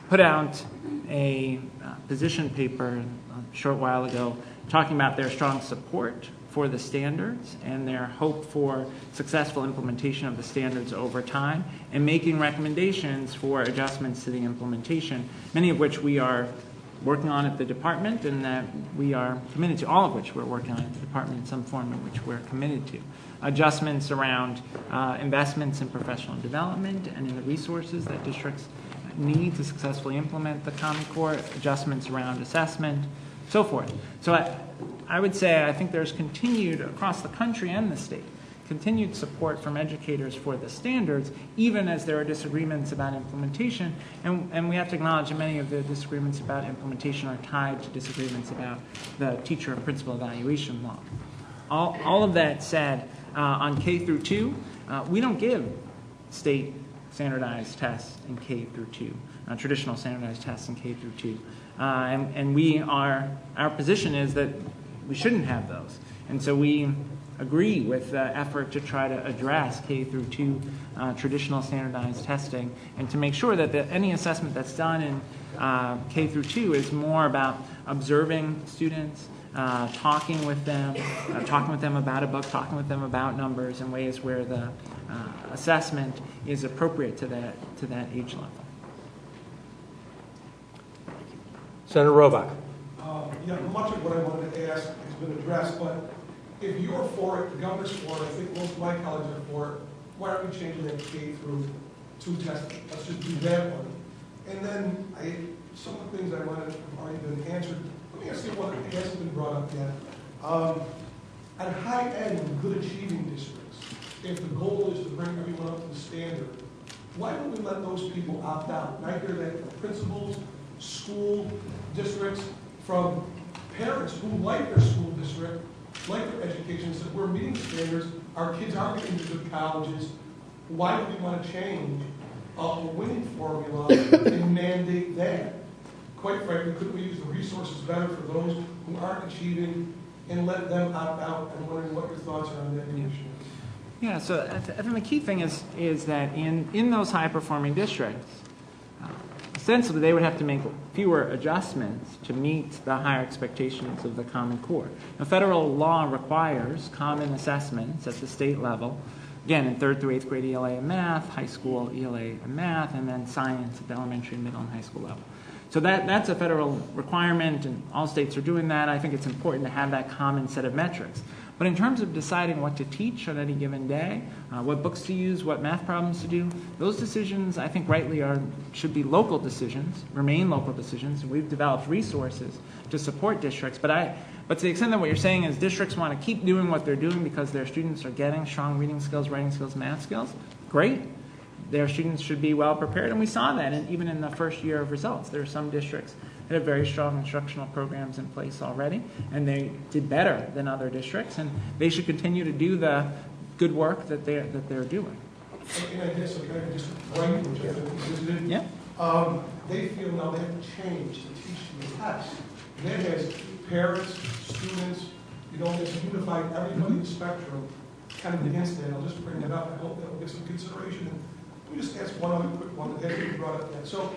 Speaker 3: put out a position paper a short while ago talking about their strong support for the standards and their hope for successful implementation of the standards over time, and making recommendations for adjustments to the implementation, many of which we are working on at the department and that we are committed to, all of which we're working on at the department in some form in which we're committed to. Adjustments around investments in professional development and in the resources that districts need to successfully implement the Common Core, adjustments around assessment, so forth. So I would say I think there's continued, across the country and the state, continued support from educators for the standards, even as there are disagreements about implementation. And we have to acknowledge that many of the disagreements about implementation are tied to disagreements about the teacher and principal evaluation law. All of that said, on K through 2, we don't give state standardized tests in K through 2, traditional standardized tests in K through 2. And our position is that we shouldn't have those. And so we agree with the effort to try to address K through 2 traditional standardized testing and to make sure that any assessment that's done in K through 2 is more about observing students, talking with them about a book, talking with them about numbers in ways where the assessment is appropriate to that age level.
Speaker 1: Senator Rovak.
Speaker 11: Much of what I wanted to ask has been addressed, but if you're for it, the governor's for it, I think most of my colleagues are for it, why aren't we changing that K through 2 testing? Let's just do that one. And then some of the things I wanted have already been answered. Let me ask you one that hasn't been brought up yet. At high-end, good achieving districts, if the goal is to bring everyone up to the standard, why don't we let those people opt out? And I hear that from principals, school districts, from parents who like their school district, like their education, said we're meeting standards, our kids are getting to good colleges. Why do we want to change a winning formula and mandate that? Quite frankly, couldn't we use the resources better for those who aren't achieving and let them opt out? I'm wondering what your thoughts are on that, Commissioner.
Speaker 3: Yeah, so I think the key thing is that in those high-performing districts, ostensibly they would have to make fewer adjustments to meet the higher expectations of the Common Core. Now, federal law requires common assessments at the state level, again, in 3rd through 8th grade ELA and math, high school ELA and math, and then science at the elementary, middle, and high school level. So that's a federal requirement, and all states are doing that. I think it's important to have that common set of metrics. But in terms of deciding what to teach on any given day, what books to use, what math problems to do, those decisions, I think rightly should be local decisions, remain local decisions. We've developed resources to support districts, but to the extent that what you're saying is districts want to keep doing what they're doing because their students are getting strong reading skills, writing skills, math skills, great. Their students should be well prepared, and we saw that even in the first year of results. There are some districts that have very strong instructional programs in place already, and they did better than other districts, and they should continue to do the good work that they're doing.
Speaker 11: And I guess I just right, which I think is visited.
Speaker 3: Yeah.
Speaker 11: They feel now they have to change to teach the test. And that has parents, students, it's unified everybody in the spectrum kind of against that. I'll just bring that up. I hope that will get some consideration. And let me just ask one other quick one that hasn't been brought up yet. So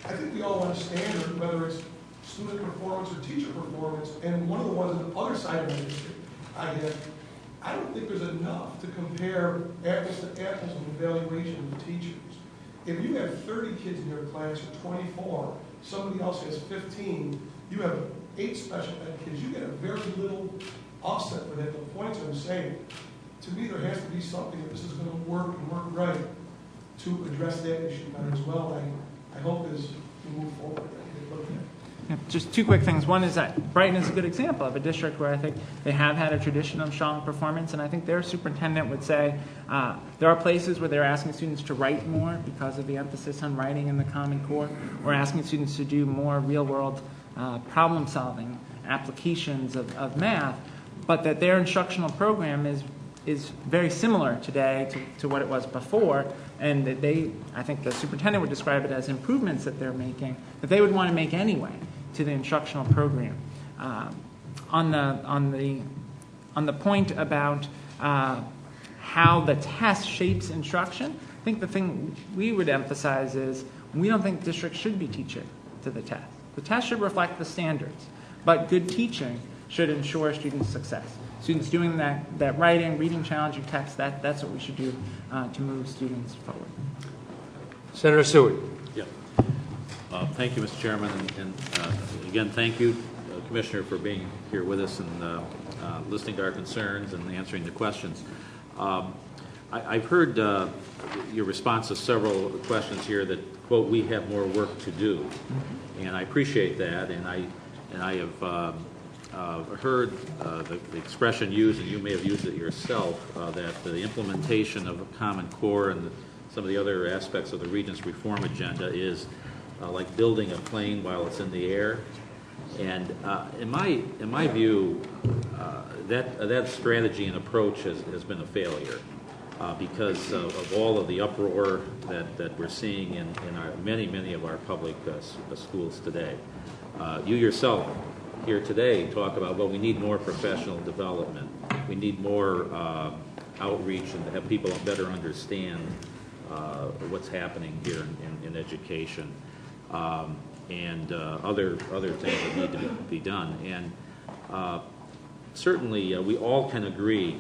Speaker 11: I think we all want a standard, whether it's student performance or teacher performance. And one of the ones on the other side of my district I don't think there's enough to compare apples to apples in evaluation of teachers. If you have 30 kids in your class or 24, somebody else has 15, you have 8 special ed kids, you get a very little offset for that. The points I'm saying, to me there has to be something if this is going to work and work right to address that issue better as well. I hope as we move forward.
Speaker 3: Yeah, just 2 quick things. One is that Brighton is a good example of a district where I think they have had a tradition of strong performance, and I think their superintendent would say there are places where they're asking students to write more because of the emphasis on writing in the Common Core. We're asking students to do more real-world problem-solving applications of math, but that their instructional program is is very similar today to what it was before, and that I think the superintendent would describe it as improvements that they're making, that they would want to make anyway to the instructional program. On the point about how the test shapes instruction, I think the thing we would emphasize is we don't think districts should be teaching to the test. The test should reflect the standards, but good teaching should ensure students' success. Students doing that writing, reading challenging text, that's what we should do to move students forward.
Speaker 1: Senator Seward.
Speaker 12: Yeah. Thank you, Mr. Chairman, and again, thank you, Commissioner, for being here with us and listening to our concerns and answering the questions. I've heard your response to several questions here that, quote, we have more work to do, and I appreciate that, and I have heard the expression used, and you may have used it yourself, that the implementation of a Common Core and some of the other aspects of the Regents' reform agenda is like building a plane while it's in the air. And in my view, that strategy and approach has been a failure because of all of the uproar that we're seeing in many of our public schools today. You yourself here today talk about, well, we need more professional development. We need more outreach and to have people better understand what's happening here in education. And other things that need to be done. And certainly we all can agree,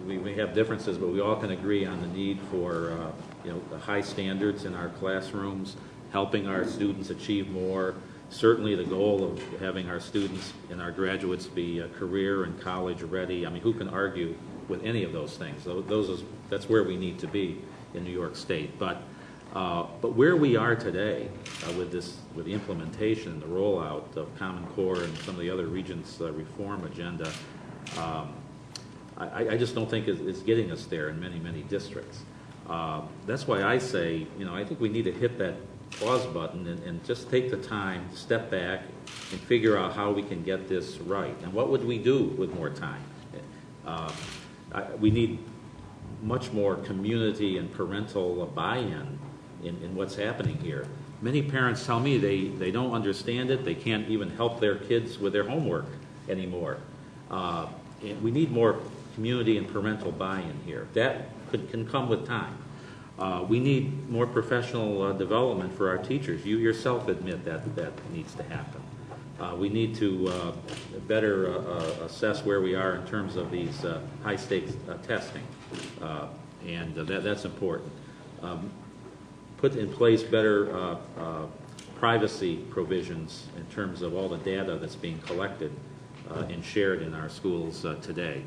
Speaker 12: we have differences, but we all can agree on the need for the high standards in our classrooms, helping our students achieve more. Certainly the goal of having our students and our graduates be career and college ready. I mean, who can argue with any of those things? That's where we need to be in New York State. But where we are today with the implementation and the rollout of Common Core and some of the other Regents' reform agenda, I just don't think it's getting us there in many districts. That's why I say, I think we need to hit that pause button and just take the time, step back, and figure out how we can get this right. And what would we do with more time? We need much more community and parental buy-in in what's happening here. Many parents tell me they don't understand it. They can't even help their kids with their homework anymore. And we need more community and parental buy-in here. That can come with time. We need more professional development for our teachers. You yourself admit that needs to happen. We need to better assess where we are in terms of these high-stakes testing, and that's important. Put in place better privacy provisions in terms of all the data that's being collected and shared in our schools today.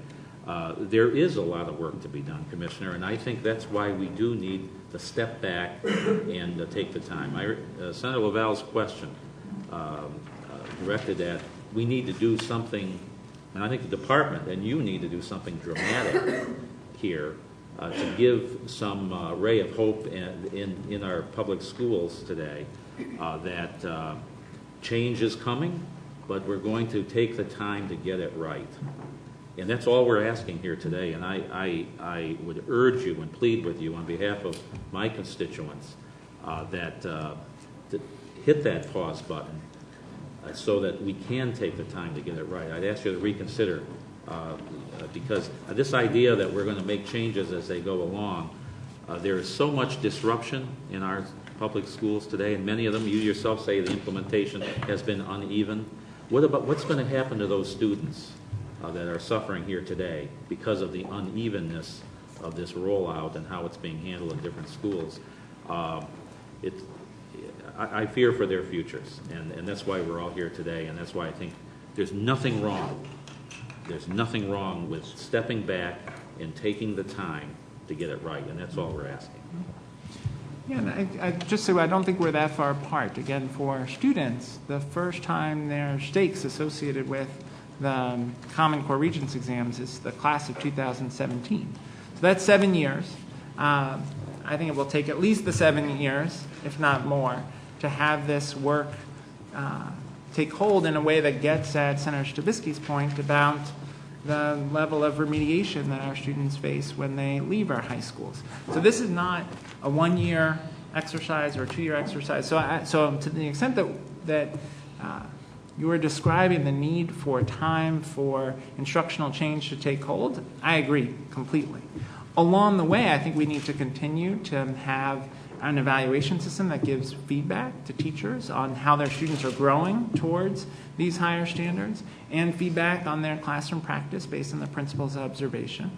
Speaker 12: There is a lot of work to be done, Commissioner, and I think that's why we do need to step back and take the time. Senator LaValle's question directed at, we need to do something, and I think the department and you need to do something dramatic here to give some ray of hope in our public schools today that change is coming, but we're going to take the time to get it right. And that's all we're asking here today, and I would urge you and plead with you on behalf of my constituents that to hit that pause button so that we can take the time to get it right. I'd ask you to reconsider because this idea that we're going to make changes as they go along, there is so much disruption in our public schools today, and many of them, you yourself say the implementation has been uneven. What's going to happen to those students that are suffering here today because of the unevenness of this rollout and how it's being handled in different schools? I fear for their futures, and that's why we're all here today, and that's why I think there's nothing wrong. There's nothing wrong with stepping back and taking the time to get it right, and that's all we're asking.
Speaker 3: Yeah, and I just say I don't think we're that far apart. Again, for students, the first time there are stakes associated with the Common Core Regents exams is the class of 2017. So that's 7 years. I think it will take at least the 7 years, if not more, to have this work take hold in a way that gets at Senator Stavisky's point about the level of remediation that our students face when they leave our high schools. So this is not a one-year exercise or a two-year exercise. So to the extent that you are describing the need for time for instructional change to take hold, I agree completely. Along the way, I think we need to continue to have an evaluation system that gives feedback to teachers on how their students are growing towards these higher standards and feedback on their classroom practice based on the principal's observation.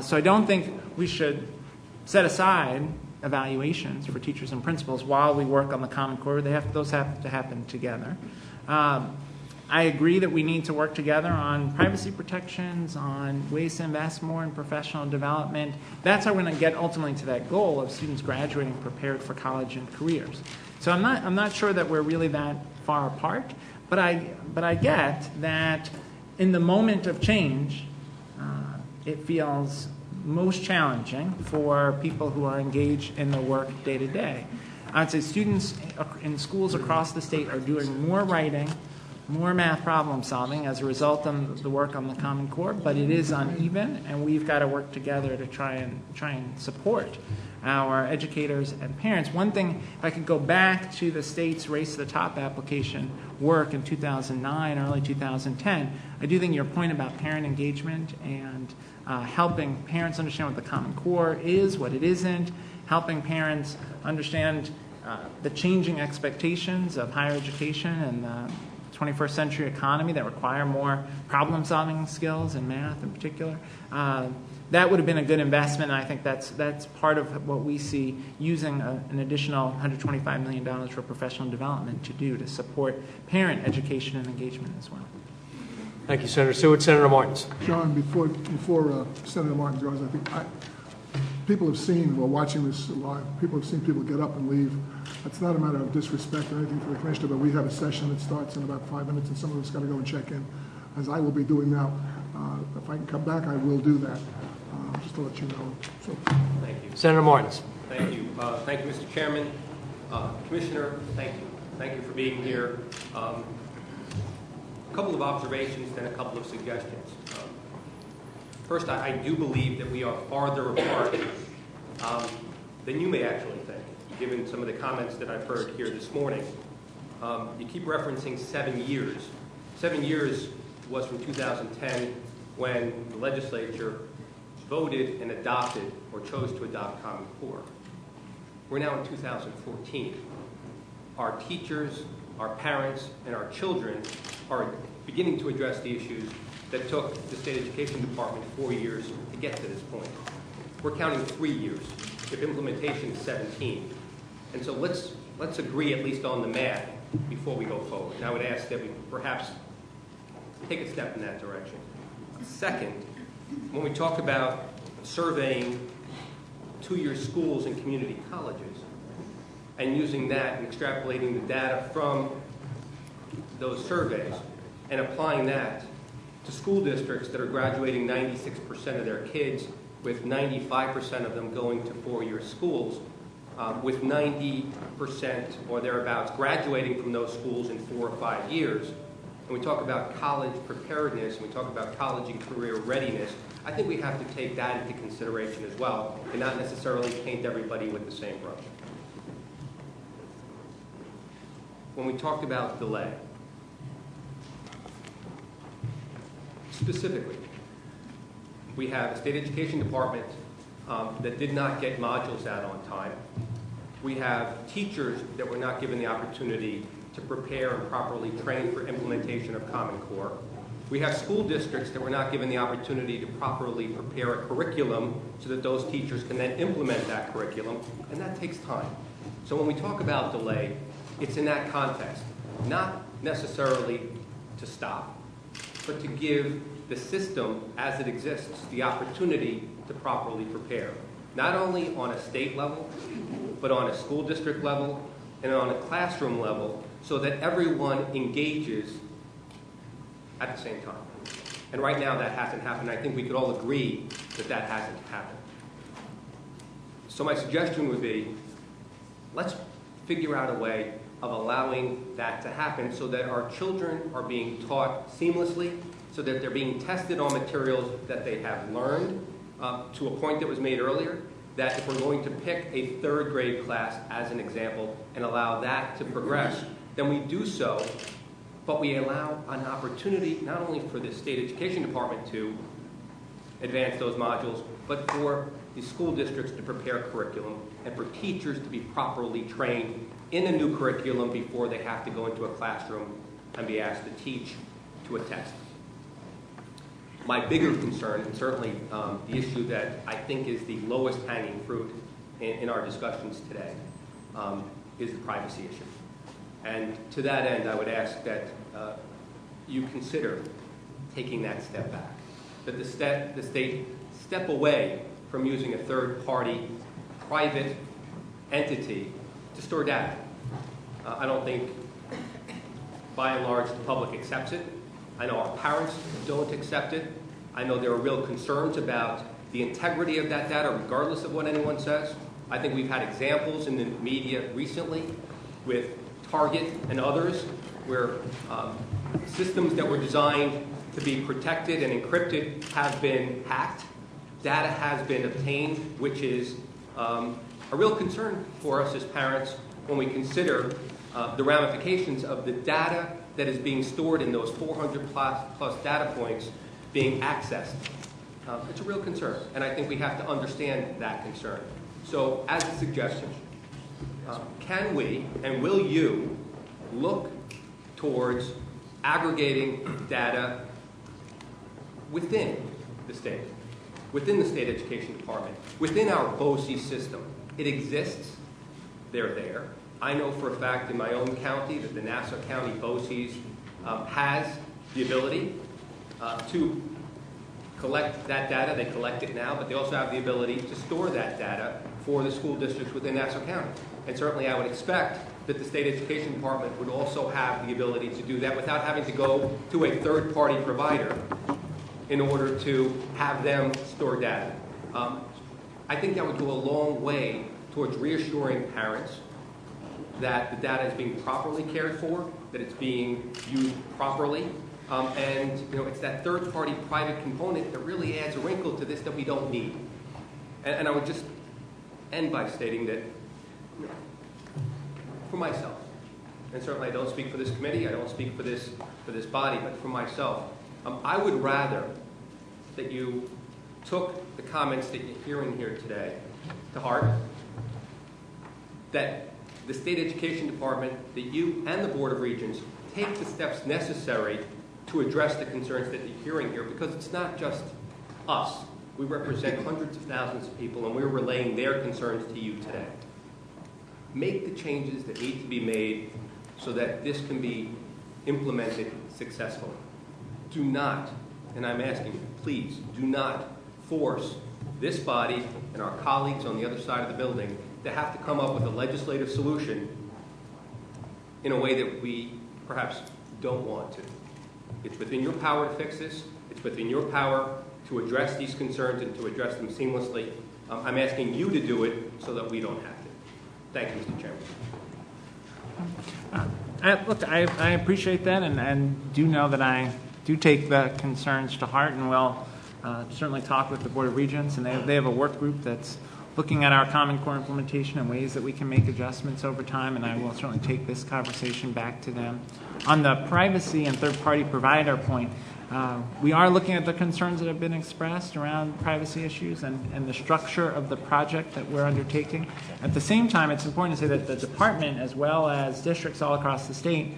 Speaker 3: So I don't think we should set aside evaluations for teachers and principals while we work on the Common Core. Those have to happen together. I agree that we need to work together on privacy protections, on ways to invest more in professional development. That's how we're going to get ultimately to that goal of students graduating prepared for college and careers. So I'm not sure that we're really that far apart, but I get that in the moment of change, it feels most challenging for people who are engaged in the work day to day. I'd say students in schools across the state are doing more writing, more math problem solving as a result of the work on the Common Core, but it is uneven, and we've got to work together to try and support our educators and parents. One thing, if I could go back to the state's Race to the Top application work in 2009, early 2010, I do think your point about parent engagement and helping parents understand what the Common Core is, what it isn't, helping parents understand the changing expectations of higher education and the 21st century economy that require more problem-solving skills in math in particular. That would have been a good investment, and I think that's part of what we see using an additional $125 million for professional development to do to support parent education and engagement as well.
Speaker 1: Thank you, Senator Seward. Senator Martins.
Speaker 6: John, before Senator Martin goes, I think people have seen, while watching this live, people have seen people get up and leave. It's not a matter of disrespect or anything for the commissioner, but we have a session that starts in about 5 minutes, and some of us got to go and check in, as I will be doing now. If I can come back, I will do that, just to let you know. So.
Speaker 13: Thank you.
Speaker 1: Senator Martins.
Speaker 13: Thank you. Thank you, Mr. Chairman. Commissioner, thank you. Thank you for being here. A couple of observations and a couple of suggestions. First, I do believe that we are farther apart than you may actually think, given some of the comments that I've heard here this morning. You keep referencing 7 years. 7 years was from 2010 when the legislature voted and adopted or chose to adopt Common Core. We're now in 2014. Our teachers, our parents, and our children are beginning to address the issues that took the State Education Department 4 years to get to this point. We're counting 3 years, if implementation is 17. And so let's agree at least on the math before we go forward. And I would ask that we perhaps take a step in that direction. Second, when we talk about surveying two-year schools and community colleges and using that and extrapolating the data from those surveys and applying that to school districts that are graduating 96% of their kids, with 95% of them going to four-year schools, with 90% or thereabouts graduating from those schools in 4 or 5 years, and we talk about college preparedness, and we talk about college and career readiness, I think we have to take that into consideration as well, and not necessarily paint everybody with the same brush. When we talked about delay, specifically, we have a state education department that did not get modules out on time. We have teachers that were not given the opportunity to prepare and properly train for implementation of Common Core. We have school districts that were not given the opportunity to properly prepare a curriculum so that those teachers can then implement that curriculum, and that takes time. So when we talk about delay, it's in that context, not necessarily to stop, but to give the system as it exists the opportunity to properly prepare, not only on a state level, but on a school district level and on a classroom level, so that everyone engages at the same time. And right now that hasn't happened. I think we could all agree that that hasn't happened. So my suggestion would be, let's figure out a way of allowing that to happen so that our children are being taught seamlessly, so that they're being tested on materials that they have learned, to a point that was made earlier, that if we're going to pick a third grade class as an example and allow that to progress, then we do so, but we allow an opportunity not only for the state education department to advance those modules, but for the school districts to prepare curriculum and for teachers to be properly trained in a new curriculum before they have to go into a classroom and be asked to teach to a test. My bigger concern, and certainly the issue that I think is the lowest hanging fruit in our discussions today, is the privacy issue. And to that end, I would ask that you consider taking that step back, that the state step away from using a third-party private entity to store data. I don't think, by and large, the public accepts it. I know our parents don't accept it. I know there are real concerns about the integrity of that data, regardless of what anyone says. I think we've had examples in the media recently with Target and others where systems that were designed to be protected and encrypted have been hacked. Data has been obtained, which is a real concern for us as parents when we consider the ramifications of the data that is being stored in those 400 plus data points being accessed. It's a real concern, and I think we have to understand that concern. So as a suggestion, can we and will you look towards aggregating data within the state education department, within our BOCES system? It exists. They're there. I know for a fact in my own county that the Nassau County BOCES has the ability to collect that data. They collect it now, but they also have the ability to store that data for the school districts within Nassau County. And certainly I would expect that the state education department would also have the ability to do that without having to go to a third-party provider in order to have them store data. I think that would go a long way towards reassuring parents that the data is being properly cared for, that it's being used properly, and it's that third-party private component that really adds a wrinkle to this that we don't need. And I would just end by stating that, for myself, and certainly I don't speak for this committee, I don't speak for this body, but for myself, I would rather that you took the comments that you're hearing here today to heart, that the state education department, that you and the Board of Regents take the steps necessary to address the concerns that you're hearing here, because it's not just us. We represent hundreds of thousands of people, and we're relaying their concerns to you today. Make the changes that need to be made so that this can be implemented successfully. Do not, and I'm asking you, please, do not force this body and our colleagues on the other side of the building to have to come up with a legislative solution in a way that we perhaps don't want to. It's within your power to fix this. It's within your power to address these concerns and to address them seamlessly. I'm asking you to do it so that we don't have to. Thank you, Mr. Chairman.
Speaker 3: Look, I appreciate that and do know that I do take the concerns to heart, and will certainly talk with the Board of Regents, and they have a work group that's looking at our Common Core implementation and ways that we can make adjustments over time, and I will certainly take this conversation back to them. On the privacy and third-party provider point, we are looking at the concerns that have been expressed around privacy issues and the structure of the project that we're undertaking. At the same time, it's important to say that the department, as well as districts all across the state,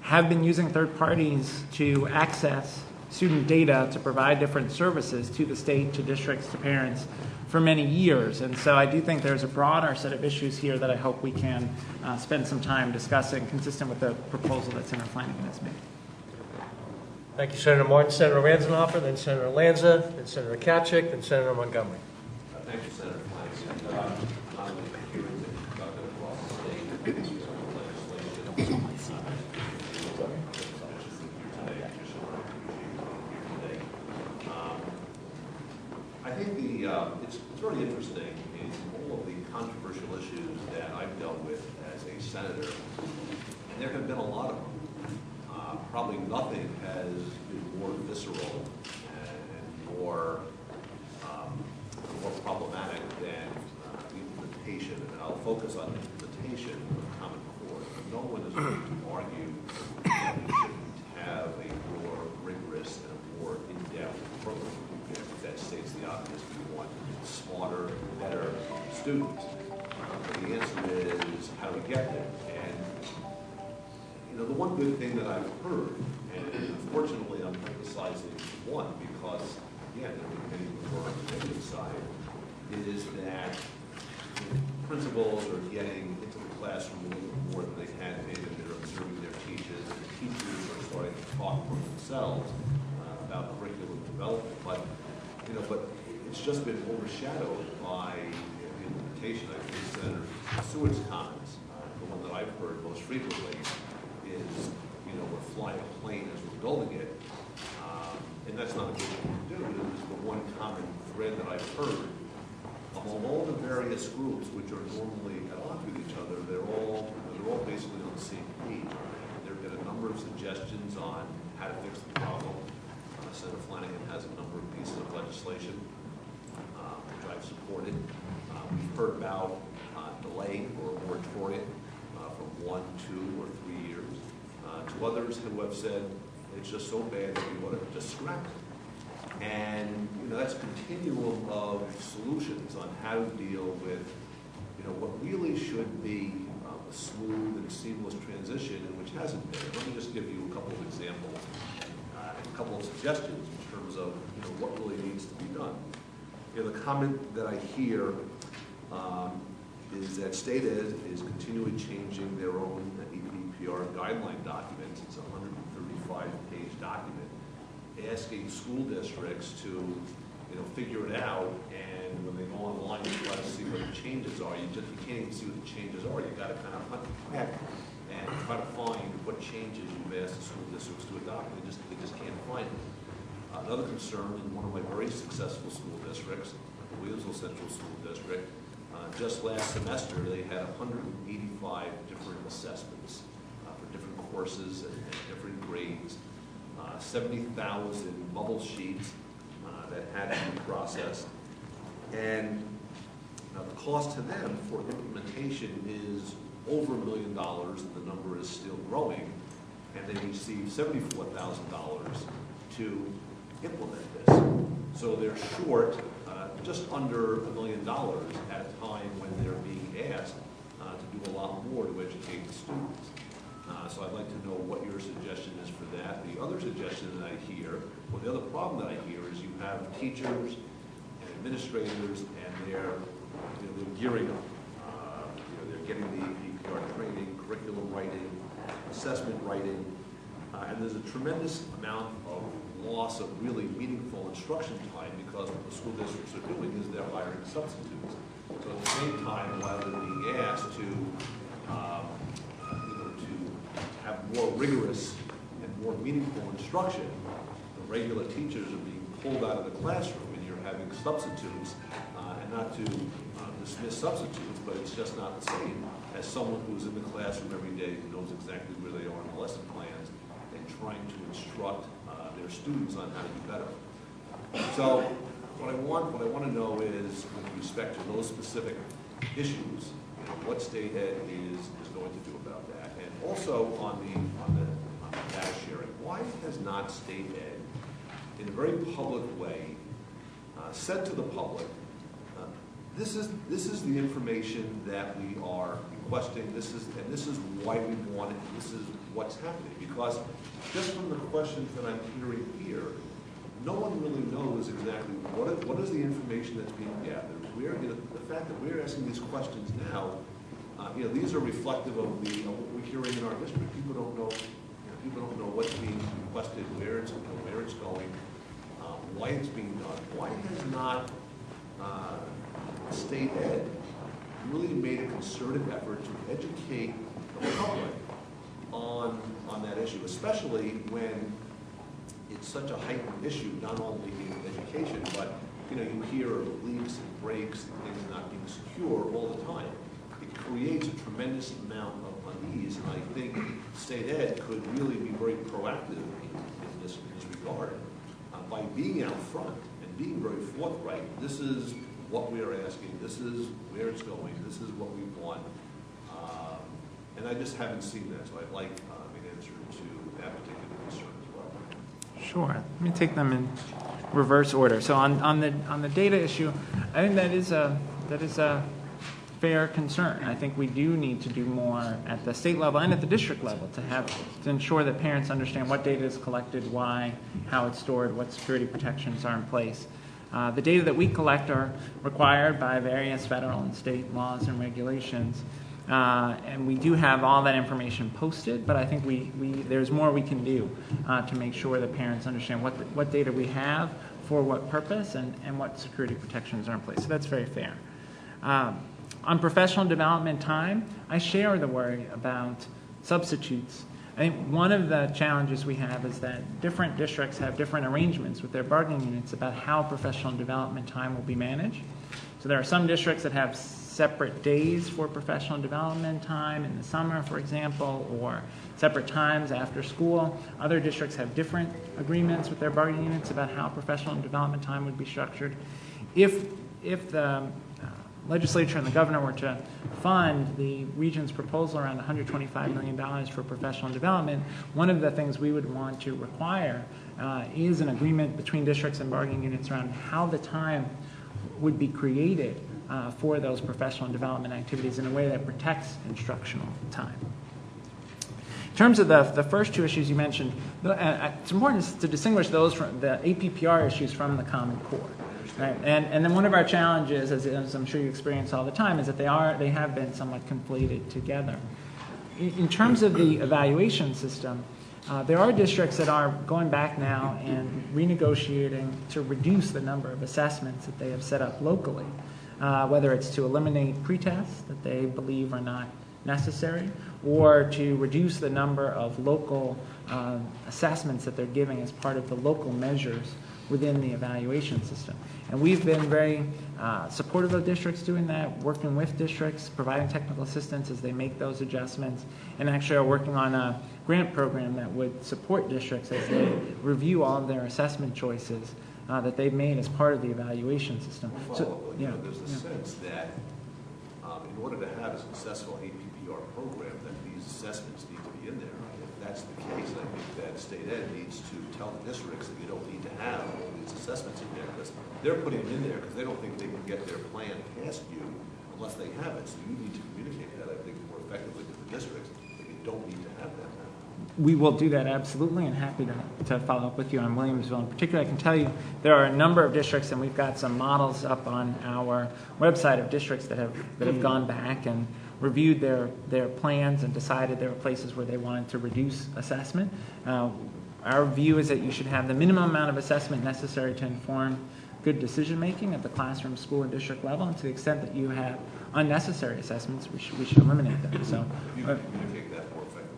Speaker 3: have been using third parties to access student data to provide different services to the state, to districts, to parents for many years. And so I do think there's a broader set of issues here that I hope we can spend some time discussing, consistent with the proposal that Senator Flanagan has made.
Speaker 1: Thank you, Senator Martin. Senator Ranzenhofer, then Senator Lanza, then Senator Kachik, then Senator Montgomery.
Speaker 14: Thank you, Senator Flanagan. I'm hearing that conducted across the state legislation. I think it's really interesting in all of the controversial issues that I've dealt with as a senator And there have been a lot of them. Probably nothing has been more visceral and more problematic than the implementation, and I'll focus on the implementation of Common Core. No one is going to argue that we shouldn't have a more rigorous and a more in-depth program that states the obvious. We want smarter, better students. But the answer is, how do we get there? And the one good thing that I've heard, and unfortunately I'm emphasizing one because, again, there are many who are on the negative side, is that principals are getting into the classroom a little more than they had been, and they're observing their teachers, and the teachers are starting to talk for themselves about curriculum development. But it's just been overshadowed by the implementation. I think Senator Stewart's comments, the one that I've heard most frequently, is, we're flying a plane as we're building it, and that's not a good thing to do. It's the one common thread that I've heard among all the various groups, which are normally at odds with each other. They're all basically on the same page. There have been a number of suggestions on how to fix the problem. Senator Flanagan has a number of pieces of legislation which I've supported. We've heard about delaying or moratorium from 1, 2, or 3 years. To others who have said it's just so bad that we want to just scrap it. And that's a continuum of solutions on how to deal with what really should be a smooth and seamless transition, and which hasn't been. Let me just give you a couple of examples and a couple of suggestions in terms of what really needs to be done. The comment that I hear is that state ed is continually changing their own EPPR guideline documents. It's a 135-page document asking school districts to figure it out, and when they go online and try to see what the changes are, you can't even see what the changes are. You got to kind of hunt back and try to find what changes you've asked the school districts to adopt. They just can't find it. Another concern in one of my very successful school districts, the Williamsville Central School District, just last semester they had 185 different assessments for different courses and different grades, 70,000 bubble sheets that had to be processed. And the cost to them for implementation is over $1 million, and the number is still growing. And they received $74,000 to implement this. So they're short just under $1 million at a time when they're being asked to do a lot more to educate the students. So I'd like to know what your suggestion is for that. The other suggestion that I hear, or the other problem that I hear, is you have teachers and administrators, and they're gearing up. They're getting the EPR training, curriculum writing, assessment writing, and there's a tremendous amount of loss of really meaningful instruction time because what the school districts are doing is they're hiring substitutes. So at the same time, while they're being asked to have more rigorous and more meaningful instruction, the regular teachers are being pulled out of the classroom, and you're having substitutes, and not to dismiss substitutes, but it's just not the same as someone who's in the classroom every day who knows exactly where they are in the lesson plans and trying to instruct their students on how to do better. So what I want to know is, with respect to those specific issues, what state ed is going to do about that. And also on the data sharing, why has not state ed, in a very public way, said to the public, this is the information that we are requesting, this is why we want it, this is what's happening. Because just from the questions that I'm hearing here, no one really knows exactly what is the information that's being gathered. The fact that we're asking these questions now, these are reflective of what we're hearing in our district. People don't know, what's being requested, where it's going, why it's being done. Why has not state ed really made a concerted effort to educate the public on that issue, especially when it's such a heightened issue, not only in education, but you hear of leaks and breaks and things not being secure all the time. It creates a tremendous amount of ease, and I think state ed could really be very proactive in this regard by being out front and being very forthright. This is what we are asking, this is where it's going, this is what we want. And I just haven't seen that, so I'd like an answer to that particular concern as well.
Speaker 3: Sure. Let me take them in reverse order. So on the data issue, I think that is a fair concern. I think we do need to do more at the state level and at the district level to ensure that parents understand what data is collected, why, how it's stored, what security protections are in place. The data that we collect are required by various federal and state laws and regulations. And we do have all that information posted, but I think there's more we can do to make sure that parents understand what data we have, for what purpose, and what security protections are in place. So that's very fair. On professional development time, I share the worry about substitutes. I think one of the challenges we have is that different districts have different arrangements with their bargaining units about how professional development time will be managed. So there are some districts that have separate days for professional development time in the summer, for example, or separate times after school. Other districts have different agreements with their bargaining units about how professional development time would be structured. If the legislature and the governor were to fund the region's proposal around $125 million for professional development, one of the things we would want to require is an agreement between districts and bargaining units around how the time would be created for those professional development activities in a way that protects instructional time. In terms of the first two issues you mentioned, it's important to distinguish those from the APPR issues from the Common Core. Right? And then one of our challenges, as I'm sure you experience all the time, is that they have been somewhat conflated together. In terms of the evaluation system, there are districts that are going back now and renegotiating to reduce the number of assessments that they have set up locally, whether it's to eliminate pretests that they believe are not necessary, or to reduce the number of local assessments that they're giving as part of the local measures within the evaluation system. And we've been very supportive of districts doing that, working with districts, providing technical assistance as they make those adjustments, and actually are working on a grant program that would support districts as they review all of their assessment choices that they've made as part of the evaluation system.
Speaker 14: There's a sense that in order to have a successful APPR program, that these assessments need to be in there. If that's the case, I think that state ed needs to tell the districts that you don't need to have all these assessments in there, because they're putting them in there because they don't think they can get their plan past you unless they have it. So you need to communicate that, I think, more effectively to the districts that you don't need to have that.
Speaker 3: We will do that absolutely, and happy to follow up with you on Williamsville in particular. I can tell you there are a number of districts, and we've got some models up on our website of districts that have gone back and reviewed their plans and decided there were places where they wanted to reduce assessment. Our view is that you should have the minimum amount of assessment necessary to inform good decision making at the classroom, school, and district level, and to the extent that you have unnecessary assessments, we should eliminate them. So,
Speaker 14: you can communicate that more effectively.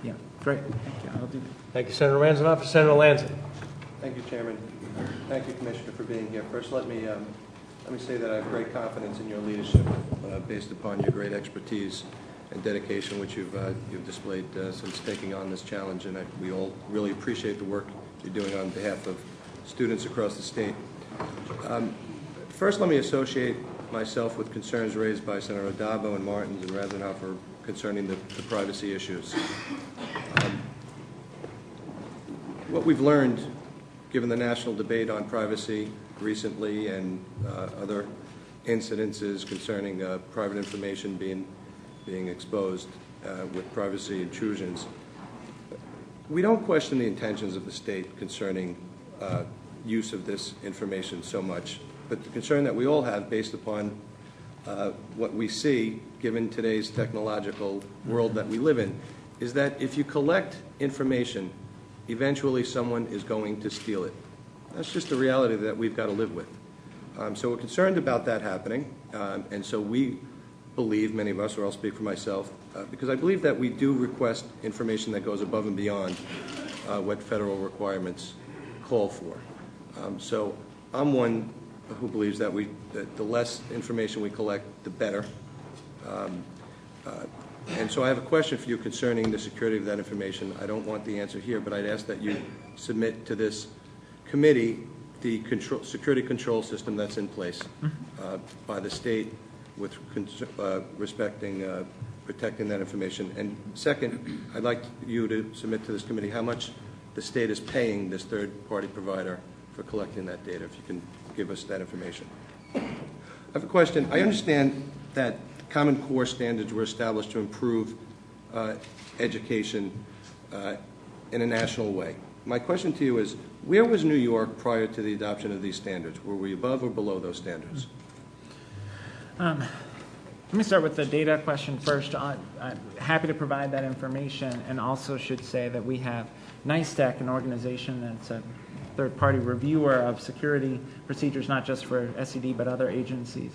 Speaker 3: Yeah, great. Thank you. I'll do that.
Speaker 1: Thank you, Senator Ranzanoff. Senator Lanza.
Speaker 15: Thank you, Chairman. Thank you, Commissioner, for being here. First, let me say that I have great confidence in your leadership based upon your great expertise and dedication which you've displayed since taking on this challenge, and we all really appreciate the work you're doing on behalf of students across the state. First, let me associate myself with concerns raised by Senator Addabbo and Martins and Ranzanoff concerning the privacy issues. What we've learned, given the national debate on privacy recently and other incidences concerning private information being exposed with privacy intrusions, we don't question the intentions of the state concerning use of this information so much, but the concern that we all have based upon what we see, given today's technological world that we live in, is that if you collect information, eventually someone is going to steal it. That's just the reality that we've got to live with. So we're concerned about that happening, and so we believe, many of us, or I'll speak for myself, because I believe that we do request information that goes above and beyond what federal requirements call for. So I'm one who believes that the less information we collect, the better. And so I have a question for you concerning the security of that information. I don't want the answer here, but I'd ask that you submit to this committee the security control system that's in place by the state with respecting protecting that information. And second, I'd like you to submit to this committee how much the state is paying this third-party provider for collecting that data, if you can give us that information. I have a question. I understand that Common Core standards were established to improve education in a national way. My question to you is, where was New York prior to the adoption of these standards? Were we above or below those standards?
Speaker 3: Let me start with the data question first. I'm happy to provide that information, and also should say that we have NISTEC, an organization that's a third-party reviewer of security procedures, not just for SED but other agencies,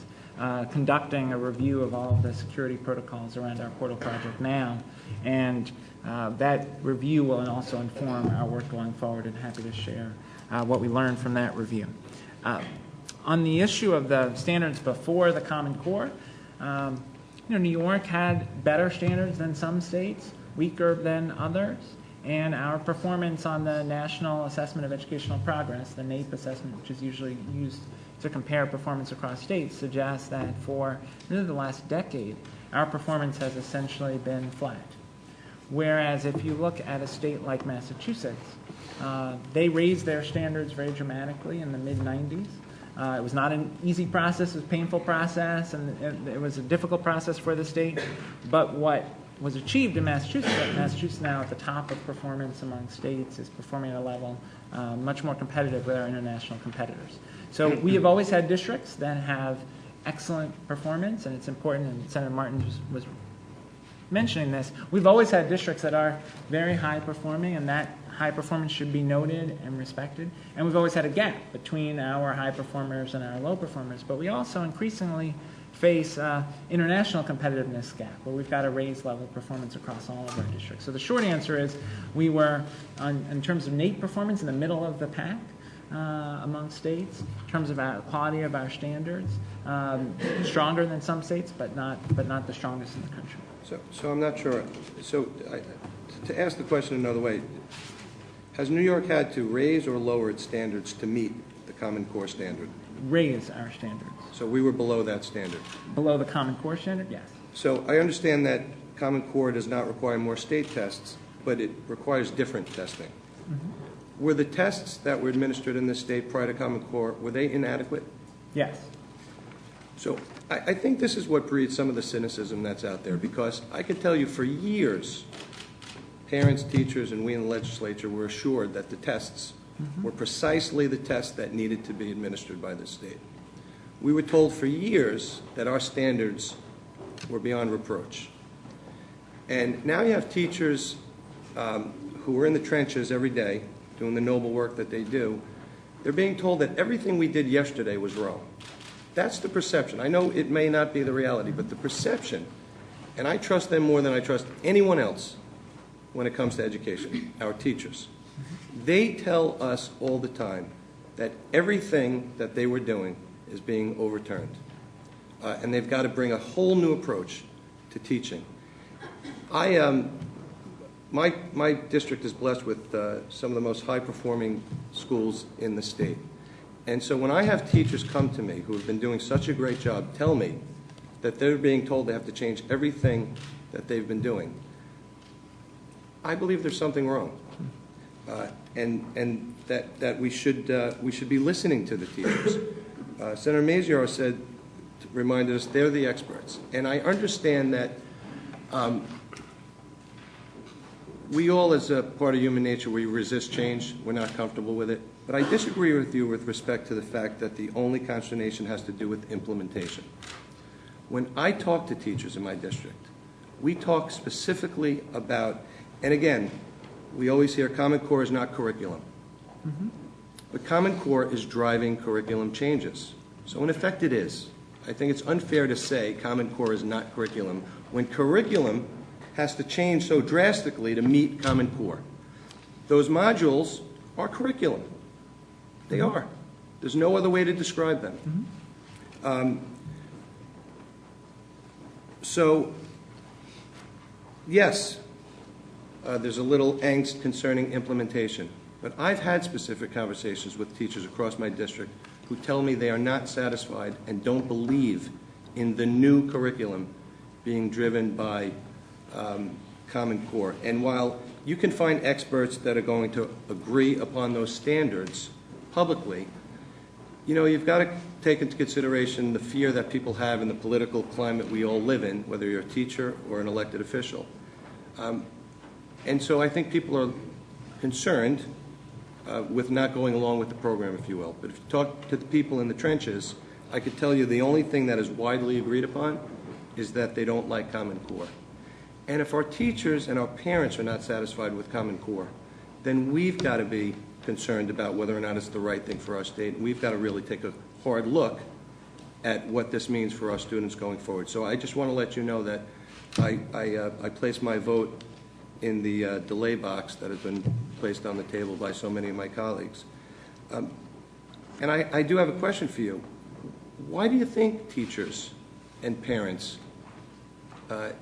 Speaker 3: conducting a review of all of the security protocols around our portal project now. And that review will also inform our work going forward, and happy to share what we learned from that review. On the issue of the standards before the Common Core, New York had better standards than some states, weaker than others, and our performance on the National Assessment of Educational Progress, the NAEP assessment, which is usually used to compare performance across states, suggests that for really the last decade, our performance has essentially been flat. Whereas if you look at a state like Massachusetts, they raised their standards very dramatically in the mid-90s. It was not an easy process, it was a painful process, and it was a difficult process for the state. But what was achieved in Massachusetts now at the top of performance among states, is performing at a level much more competitive with our international competitors. So we have always had districts that have excellent performance, and it's important, and Senator Martin was mentioning this, we've always had districts that are very high performing, and that high performance should be noted and respected. And we've always had a gap between our high performers and our low performers, but we also increasingly face international competitiveness gap, where we've got to raise level of performance across all of our districts. So the short answer is we were, in terms of NAEP performance, in the middle of the pack among states, in terms of our quality of our standards, stronger than some states, but not the strongest in the country.
Speaker 15: So I'm not sure. So to ask the question another way, has New York had to raise or lower its standards to meet the Common Core standard?
Speaker 3: Raise our standards.
Speaker 15: So we were below that standard? Below
Speaker 3: the Common Core standard, yes.
Speaker 15: So I understand that Common Core does not require more state tests, but it requires different testing. Mm-hmm. Were the tests that were administered in this state prior to Common Core, were they inadequate?
Speaker 3: Yes.
Speaker 15: So I think this is what breeds some of the cynicism that's out there, because I can tell you for years, parents, teachers, and we in the legislature were assured that the tests were precisely the tests that needed to be administered by the state. We were told for years that our standards were beyond reproach. And now you have teachers who are in the trenches every day doing the noble work that they do. They're being told that everything we did yesterday was wrong. That's the perception. I know it may not be the reality, but the perception, and I trust them more than I trust anyone else when it comes to education, our teachers. They tell us all the time that everything that they were doing is being overturned. And they've got to bring a whole new approach to teaching. My district is blessed with some of the most high-performing schools in the state. And so when I have teachers come to me who have been doing such a great job tell me that they're being told they have to change everything that they've been doing, I believe there's something wrong. And that we should be listening to the teachers. Senator Maziar said, reminded us, they're the experts. And I understand that we all, as a part of human nature, we resist change. We're not comfortable with it. But I disagree with you with respect to the fact that the only consternation has to do with implementation. When I talk to teachers in my district, we talk specifically about, and again, we always hear Common Core is not curriculum. Mm-hmm. But Common Core is driving curriculum changes. So in effect it is. I think it's unfair to say Common Core is not curriculum when curriculum has to change so drastically to meet Common Core. Those modules are curriculum. They are. There's no other way to describe them. Mm-hmm. So Yes, there's a little angst concerning implementation, but I've had specific conversations with teachers across my district who tell me they are not satisfied and don't believe in the new curriculum being driven by Common Core. And while you can find experts that are going to agree upon those standards publicly, you know, you've got to take into consideration the fear that people have in the political climate we all live in, whether you're a teacher or an elected official. And so I think people are concerned with not going along with the program, if you will. But if you talk to the people in the trenches, I could tell you the only thing that is widely agreed upon is that they don't like Common Core. And if our teachers and our parents are not satisfied with Common Core, then we've got to be concerned about whether or not it's the right thing for our state. And we've got to really take a hard look at what this means for our students going forward. So I just want to let you know that I place my vote in the delay box that has been placed on the table by so many of my colleagues. And I do have a question for you. Why do you think teachers and parents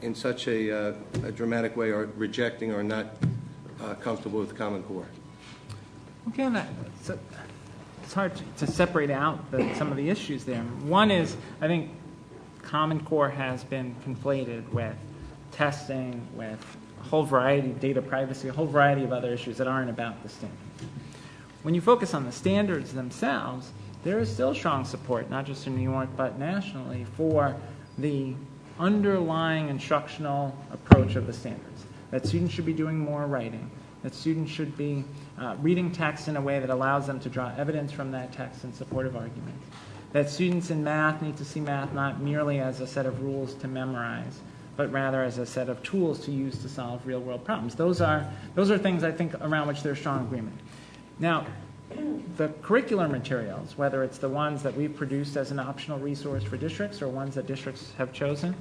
Speaker 15: in such a dramatic way are rejecting or not comfortable with Common Core?
Speaker 3: Again, it's hard to separate out some of the issues there. One is, I think Common Core has been conflated with testing, with a whole variety of data privacy, a whole variety of other issues that aren't about the standards. When you focus on the standards themselves, there is still strong support, not just in New York, but nationally, for the underlying instructional approach of the standards. That students should be doing more writing, that students should be reading text in a way that allows them to draw evidence from that text in support of arguments, that students in math need to see math not merely as a set of rules to memorize, but rather as a set of tools to use to solve real-world problems. Those are things, I think, around which there's strong agreement. Now, the curricular materials, whether it's the ones that we've produced as an optional resource for districts or ones that districts have chosen,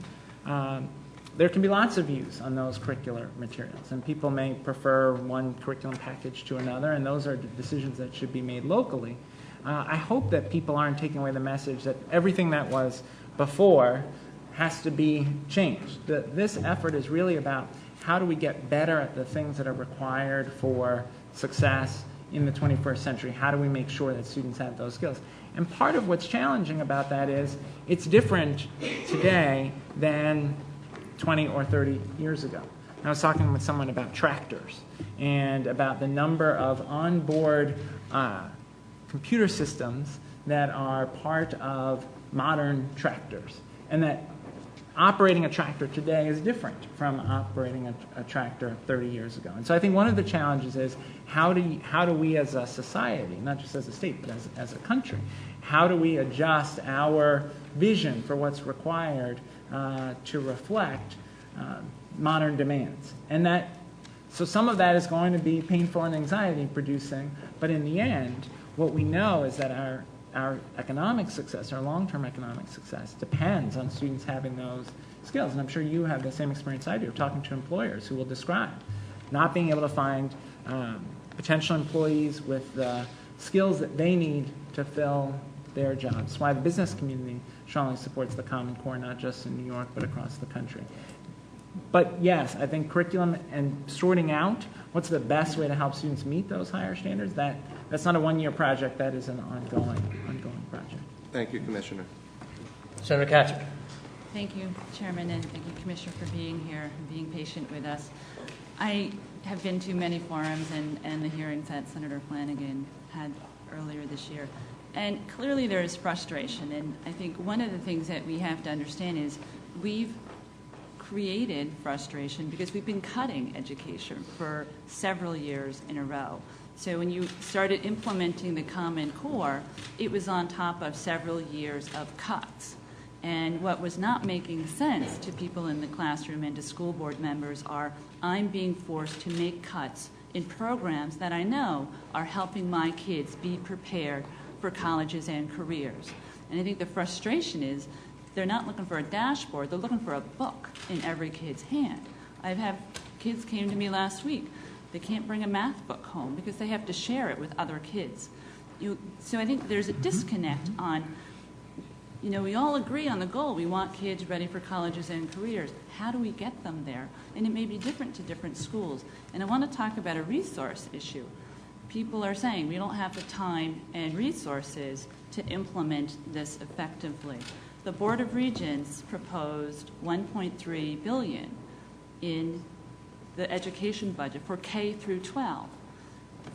Speaker 3: there can be lots of views on those curricular materials, and people may prefer one curriculum package to another, and those are decisions that should be made locally. I hope that people aren't taking away the message that everything that was before has to be changed. This effort is really about how do we get better at the things that are required for success in the 21st century. How do we make sure that students have those skills? And part of what's challenging about that is it's different today than 20 or 30 years ago. I was talking with someone about tractors and about the number of onboard computer systems that are part of modern tractors, and that operating a tractor today is different from operating a tractor 30 years ago. And so I think one of the challenges is how do we as a society, not just as a state, but as a country, how do we adjust our vision for what's required to reflect modern demands? And so some of that is going to be painful and anxiety producing, but in the end, what we know is that our economic success, our long-term economic success, depends on students having those skills. And I'm sure you have the same experience I do of talking to employers who will describe not being able to find potential employees with the skills that they need to fill their jobs. That's why the business community strongly supports the Common Core, not just in New York, but across the country. But yes, I think curriculum and sorting out what's the best way to help students meet those higher standards, that's not a one-year project, that is an ongoing project.
Speaker 15: Thank you, Commissioner.
Speaker 1: Senator Katzer.
Speaker 16: Thank you, Chairman, and thank you, Commissioner, for being here and being patient with us. I have been to many forums and the hearings that Senator Flanagan had earlier this year. And clearly there is frustration. And I think one of the things that we have to understand is we've created frustration because we've been cutting education for several years in a row. So when you started implementing the Common Core, it was on top of several years of cuts. And what was not making sense to people in the classroom and to school board members are, I'm being forced to make cuts in programs that I know are helping my kids be prepared for colleges and careers. And I think the frustration is they're not looking for a dashboard, they're looking for a book in every kid's hand. I've had kids came to me last week. They can't bring a math book home because they have to share it with other kids. So I think there's a disconnect on You know, we all agree on the goal. We want kids ready for colleges and careers. How do we get them there? And it may be different to different schools. And I want to talk about a resource issue. People are saying we don't have the time and resources to implement this effectively. The Board of Regents proposed $1.3 billion in the education budget for K through 12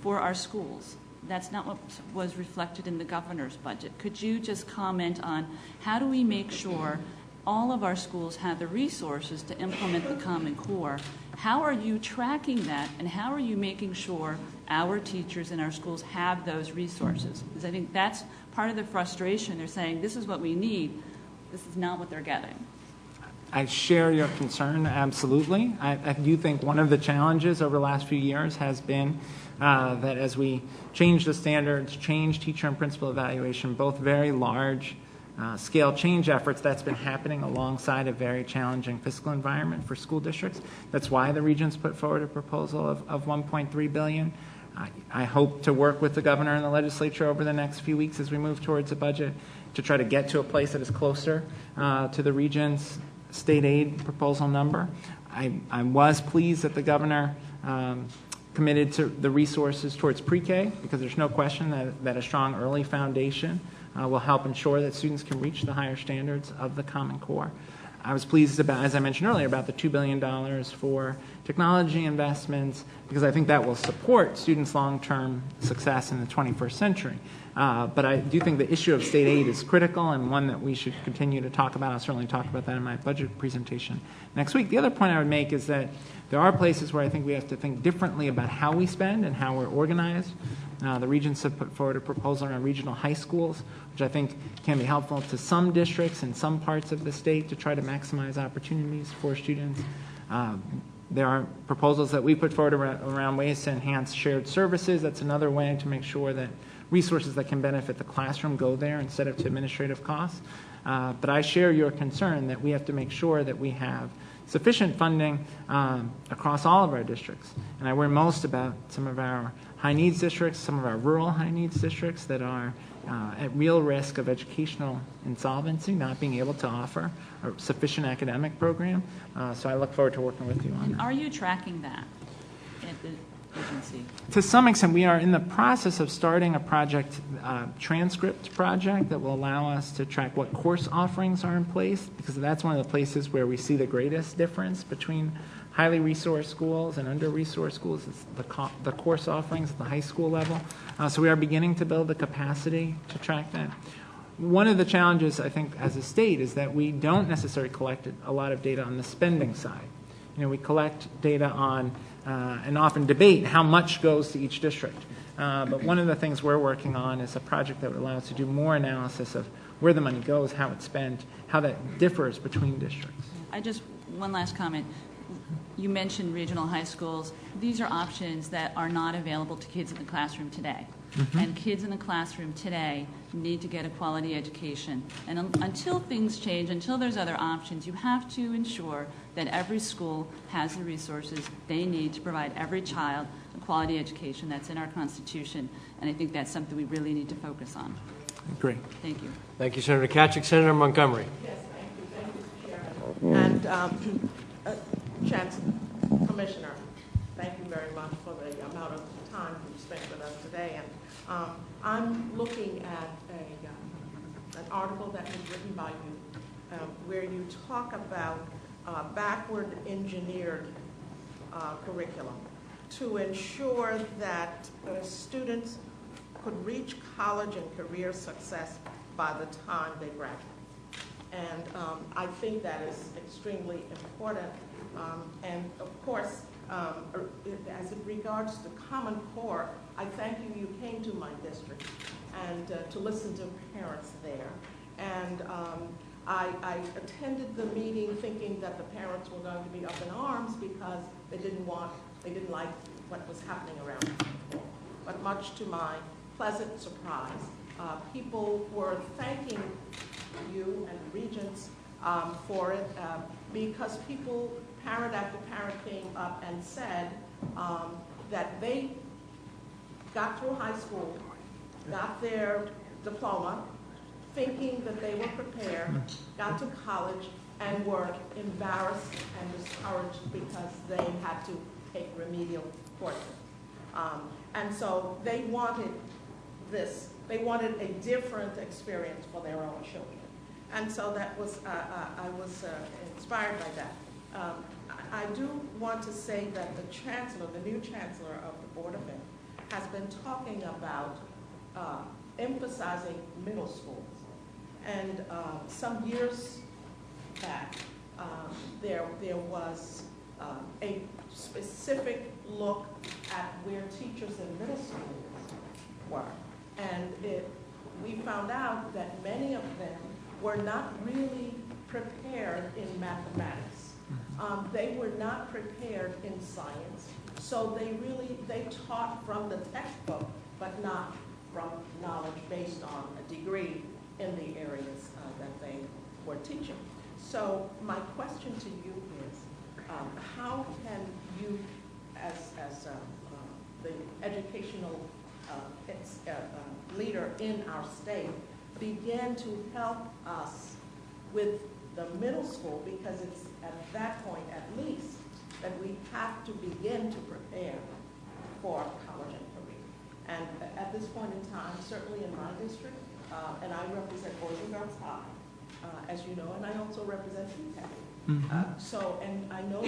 Speaker 16: for our schools. That's not what was reflected in the governor's budget. Could you just comment on how do we make sure all of our schools have the resources to implement the Common Core? How are you tracking that, and how are you making sure our teachers in our schools have those resources? Because I think that's part of the frustration. They're saying, this is what we need. This is not what they're getting.
Speaker 3: I share your concern, absolutely. I do think one of the challenges over the last few years has been that as we change the standards, change teacher and principal evaluation, both very large scale change efforts, that's been happening alongside a very challenging fiscal environment for school districts. That's why the Regents put forward a proposal of $1.3 billion. I hope to work with the governor and the legislature over the next few weeks as we move towards a budget to try to get to a place that is closer to the Regents' state aid proposal number. I was pleased that the governor committed to the resources towards pre-K, because there's no question that a strong early foundation will help ensure that students can reach the higher standards of the Common Core. I was pleased about, as I mentioned earlier, about the $2 billion for technology investments, because I think that will support students' long-term success in the 21st century. But I do think the issue of state aid is critical and one that we should continue to talk about. I'll certainly talk about that in my budget presentation next week. The other point I would make is that there are places where I think we have to think differently about how we spend and how we're organized. The Regents have put forward a proposal around regional high schools, which I think can be helpful to some districts in some parts of the state to try to maximize opportunities for students. There are proposals that we put forward around ways to enhance shared services. That's another way to make sure that resources that can benefit the classroom go there instead of to administrative costs. But I share your concern that we have to make sure that we have sufficient funding across all of our districts. And I worry most about some of our high needs districts, some of our rural high needs districts that are at real risk of educational insolvency, not being able to offer a sufficient academic program. So I look forward to working with you on that.
Speaker 16: Are you tracking that at the agency?
Speaker 3: To some extent, we are in the process of starting a project, transcript project, that will allow us to track what course offerings are in place, because that's one of the places where we see the greatest difference between highly resourced schools and under-resourced schools. It's the course offerings at the high school level. So we are beginning to build the capacity to track that. One of the challenges, I think, as a state is that we don't necessarily collect a lot of data on the spending side. You know, we collect data on and often debate how much goes to each district. But one of the things we're working on is a project that would allow us to do more analysis of where the money goes, how it's spent, how that differs between districts.
Speaker 16: One last comment. You mentioned regional high schools. These are options that are not available to kids in the classroom today. Mm-hmm. And kids in the classroom today need to get a quality education. And until things change, until there's other options, you have to ensure that every school has the resources they need to provide every child a quality education. That's in our Constitution. And I think that's something we really need to focus on.
Speaker 3: Great.
Speaker 16: Thank you.
Speaker 1: Thank you, Senator Kaczyk. Senator Montgomery.
Speaker 17: Yes, thank you. Thank you, Mr. Chairman. And Chancellor, Commissioner, thank you very much for the amount of time you spent with us today. And I'm looking at an article that was written by you where you talk about backward engineered curriculum to ensure that students could reach college and career success by the time they graduate. And I think that is extremely important. And of course, as it regards the Common Core, I thank you. You came to my district and to listen to parents there. And I attended the meeting thinking that the parents were going to be up in arms because they didn't like what was happening around them. But much to my pleasant surprise, people were thanking you and the Regents for it because parent after parent came up and said that they got through high school, got their diploma, thinking that they were prepared, got to college, and were embarrassed and discouraged because they had to take remedial courses. And so they wanted this, they wanted a different experience for their own children. And so that was, I was inspired by that. I do want to say that the chancellor, the new chancellor of the Board of Ed, has been talking about emphasizing middle schools. And some years back, there was a specific look at where teachers in middle schools were. And we found out that many of them were not really prepared in mathematics. They were not prepared in science. So they taught from the textbook, but not from knowledge based on a degree in the areas that they were teaching. So my question to you is, how can you, as the educational leader in our state, begin to help us with the middle school, because it's at that point at least that we have to begin to prepare for college and career. And at this point in time, certainly in my district, and I represent Boys and Girls High, as you know, and I also represent PTAC. So, and I know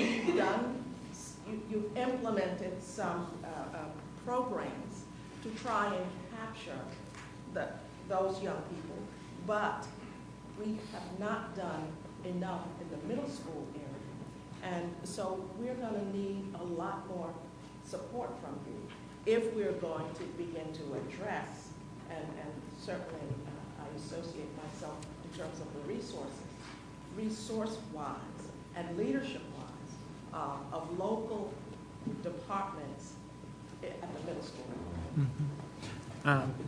Speaker 17: you've implemented some programs to try and capture those young people, but we have not done enough in the middle school area. And so we're going to need a lot more support from you if we're going to begin to address, and certainly I associate myself in terms of the resource-wise and leadership-wise of local departments at the middle school.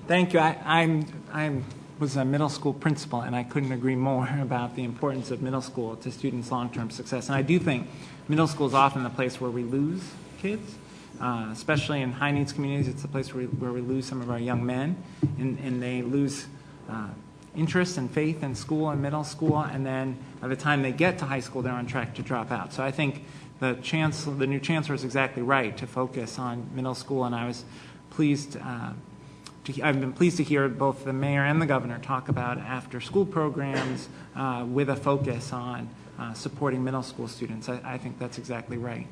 Speaker 3: Thank you. I was a middle school principal, and I couldn't agree more about the importance of middle school to students' long-term success. And I do think middle school is often the place where we lose kids, especially in high-needs communities. It's the place where we lose some of our young men, and they lose interest and faith in school and middle school, and then by the time they get to high school, they're on track to drop out. So I think the new chancellor is exactly right to focus on middle school, and I was pleased. I've been pleased to hear both the mayor and the governor talk about after-school programs with a focus on supporting middle school students. I think that's exactly right.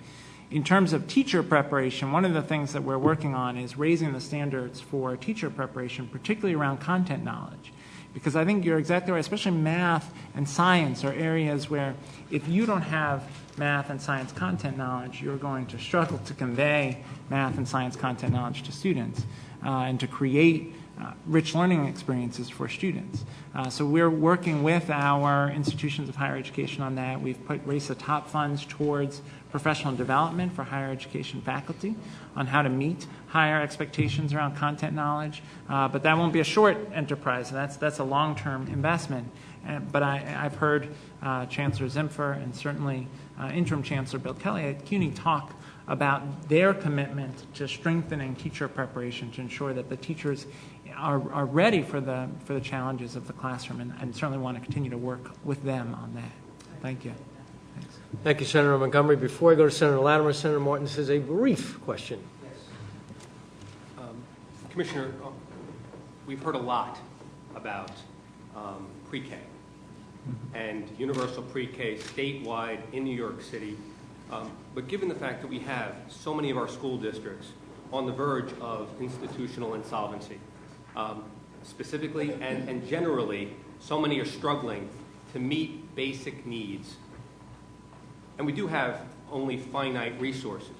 Speaker 3: In terms of teacher preparation, one of the things that we're working on is raising the standards for teacher preparation, particularly around content knowledge. Because I think you're exactly right, especially math and science are areas where if you don't have math and science content knowledge, you're going to struggle to convey math and science content knowledge to students and to create rich learning experiences for students. So we're working with our institutions of higher education on that. We've raised the top funds towards professional development for higher education faculty on how to meet higher expectations around content knowledge. But that won't be a short enterprise. That's a long-term investment. But I've heard Chancellor Zimpher and certainly Interim Chancellor Bill Kelly at CUNY talk about their commitment to strengthening teacher preparation to ensure that the teachers are ready for the challenges of the classroom, and certainly want to continue to work with them on that. Thank you. Thanks.
Speaker 1: Thank you, Senator Montgomery. Before I go to Senator Latimer, Senator Martin says a brief question.
Speaker 13: Yes. Commissioner, we've heard a lot about pre-K and universal pre-K statewide in New York City. But given the fact that we have so many of our school districts on the verge of institutional insolvency, specifically and generally, so many are struggling to meet basic needs. And we do have only finite resources.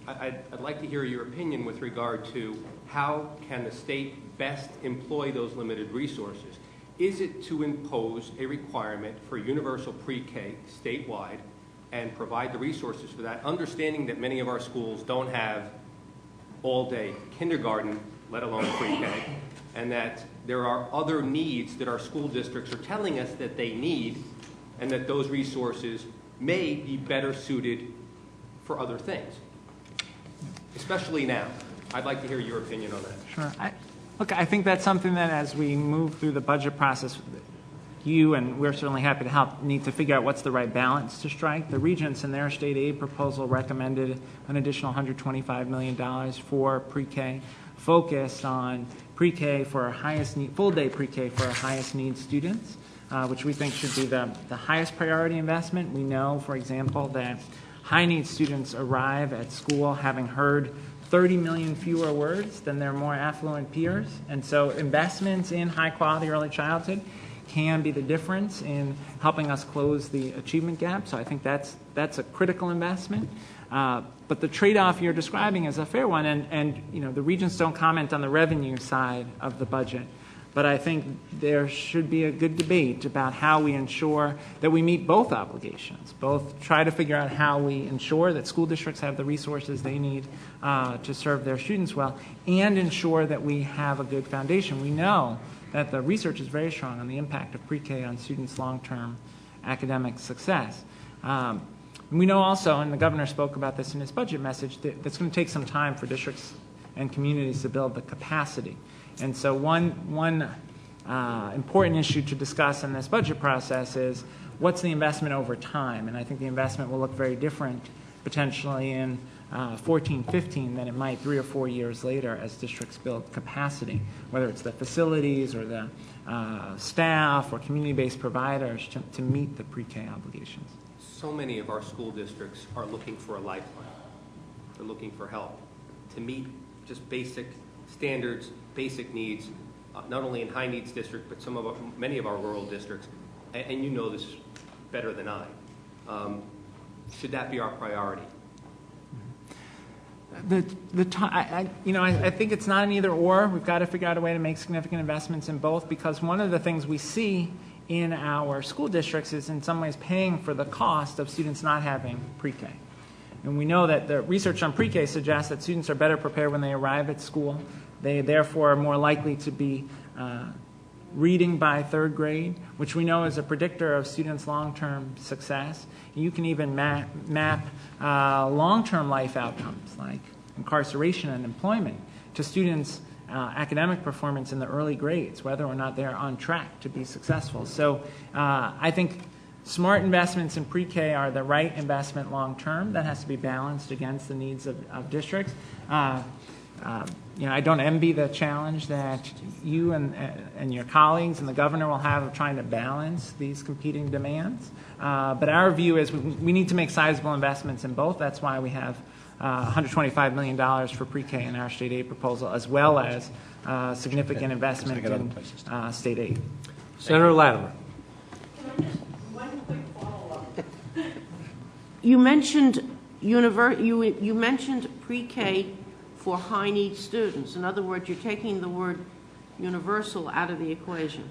Speaker 13: I'd like to hear your opinion with regard to how can the state best employ those limited resources. Is it to impose a requirement for universal pre-K statewide and provide the resources for that, understanding that many of our schools don't have all-day kindergarten, let alone pre-K, and that there are other needs that our school districts are telling us that they need, and that those resources may be better suited for other things, especially now. I'd like to hear your opinion on that.
Speaker 3: Sure. Look, I think that's something that as we move through the budget process, you, and we're certainly happy to help, need to figure out what's the right balance to strike. The regents in their state aid proposal recommended an additional $125 million for pre-K, focused on pre-K for our highest need, full-day pre-K for our highest need students, which we think should be the highest priority investment. We know, for example, that high-need students arrive at school having heard 30 million fewer words than their more affluent peers, and so investments in high-quality early childhood can be the difference in helping us close the achievement gap. So I think that's a critical investment. But the trade-off you're describing is a fair one, and you know, the regents don't comment on the revenue side of the budget. But I think there should be a good debate about how we ensure that we meet both obligations, both try to figure out how we ensure that school districts have the resources they need to serve their students well, and ensure that we have a good foundation. We know that the research is very strong on the impact of pre-K on students' long-term academic success. We know also, and the governor spoke about this in his budget message, that it's going to take some time for districts and communities to build the capacity. And so one important issue to discuss in this budget process is what's the investment over time? And I think the investment will look very different potentially in 14-15 than it might 3 or 4 years later as districts build capacity, whether it's the facilities or the staff or community-based providers to meet the pre-K obligations.
Speaker 13: So many of our school districts are looking for a lifeline. They're looking for help to meet just basic standards, basic needs, not only in high needs districts, but many of our rural districts. And you know this better than I. Should that be our priority?
Speaker 3: I think it's not an either or. We've got to figure out a way to make significant investments in both, because one of the things we see in our school districts is in some ways paying for the cost of students not having pre-K. And we know that the research on pre-K suggests that students are better prepared when they arrive at school. They therefore are more likely to be reading by 3rd grade, which we know is a predictor of students' long-term success. You can even map long-term life outcomes like incarceration and employment to students' academic performance in the early grades, whether or not they're on track to be successful. So I think smart investments in pre-K are the right investment long-term. That has to be balanced against the needs of districts. I don't envy the challenge that you and your colleagues and the governor will have of trying to balance these competing demands. But our view is we need to make sizable investments in both. That's why we have $125 million for pre-K in our state aid proposal, as well as significant investment in state aid.
Speaker 1: Senator Latimer.
Speaker 17: One quick follow-up.
Speaker 9: You mentioned you mentioned pre-K for high-need students. In other words, you're taking the word universal out of the equation.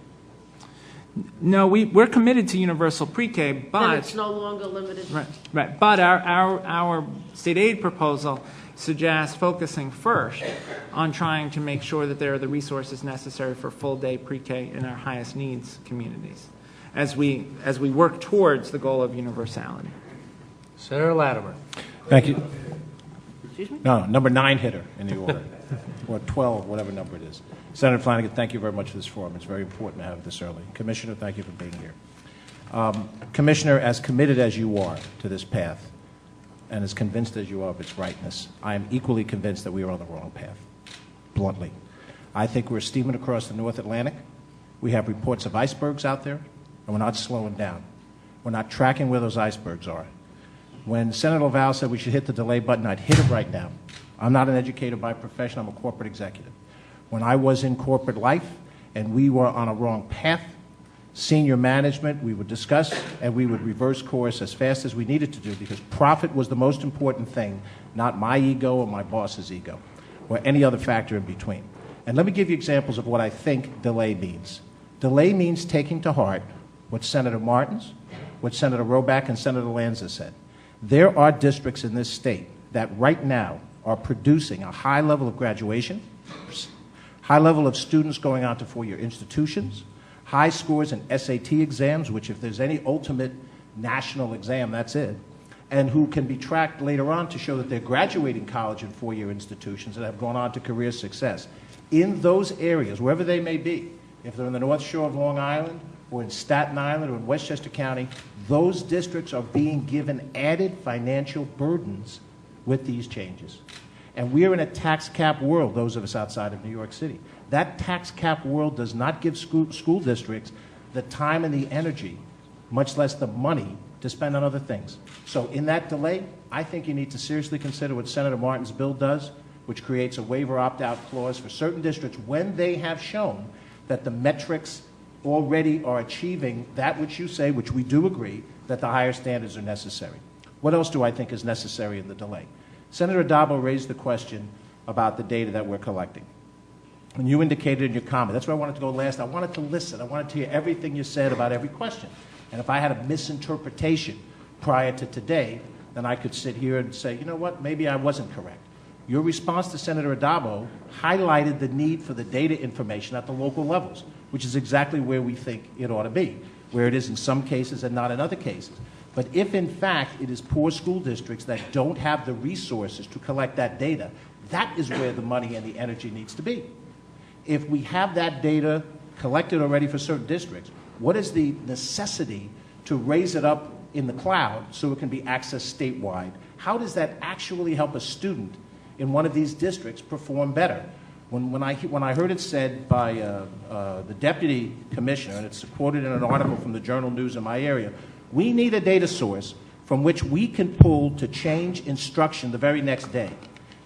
Speaker 3: No, we're committed to universal pre-K, but
Speaker 9: then it's no longer limited.
Speaker 3: Right. But our state aid proposal suggests focusing first on trying to make sure that there are the resources necessary for full-day pre-K in our highest needs communities, as we work towards the goal of universality.
Speaker 1: Senator Latimer.
Speaker 18: Thank you.
Speaker 9: Excuse me?
Speaker 18: No, number 9 hitter in the order, or 12, whatever number it is. Senator Flanagan, thank you very much for this forum. It's very important to have it this early. Commissioner, thank you for being here. Commissioner, as committed as you are to this path, and as convinced as you are of its rightness, I am equally convinced that we are on the wrong path, bluntly. I think we're steaming across the North Atlantic. We have reports of icebergs out there, and we're not slowing down. We're not tracking where those icebergs are. When Senator Laval said we should hit the delay button, I'd hit it right now. I'm not an educator by profession. I'm a corporate executive. When I was in corporate life and we were on a wrong path, senior management, we would discuss and we would reverse course as fast as we needed to do, because profit was the most important thing, not my ego or my boss's ego or any other factor in between. And let me give you examples of what I think delay means. Delay means taking to heart what Senator Martins, what Senator Roback, and Senator Lanza said. There are districts in this state that right now are producing a high level of graduation, high level of students going on to four-year institutions, high scores in SAT exams, which if there's any ultimate national exam, that's it, and who can be tracked later on to show that they're graduating college and four-year institutions and have gone on to career success. in those areas, wherever they may be, if they're in the North Shore of Long Island, or in Staten Island, or in Westchester County, those districts are being given added financial burdens with these changes. And we are in a tax cap world, those of us outside of New York City. That tax cap world does not give school districts the time and the energy, much less the money, to spend on other things. So in that delay, I think you need to seriously consider what Senator Martin's bill does, which creates a waiver opt-out clause for certain districts when they have shown that the metrics already are achieving that which you say, which we do agree, that the higher standards are necessary. What else do I think is necessary in the delay? Senator Addabbo raised the question about the data that we're collecting. And you indicated in your comment, that's where I wanted to go last. I wanted to listen. I wanted to hear everything you said about every question. And if I had a misinterpretation prior to today, then I could sit here and say, you know what, maybe I wasn't correct. Your response to Senator Addabbo highlighted the need for the data information at the local levels, which is exactly where we think it ought to be, where it is in some cases and not in other cases. But if, in fact, it is poor school districts that don't have the resources to collect that data, that is where the money and the energy needs to be. If we have that data collected already for certain districts, what is the necessity to raise it up in the cloud so it can be accessed statewide? How does that actually help a student in one of these districts perform better? When I heard it said by the deputy commissioner, and it's quoted in an article from the Journal News in my area, we need a data source from which we can pull to change instruction the very next day.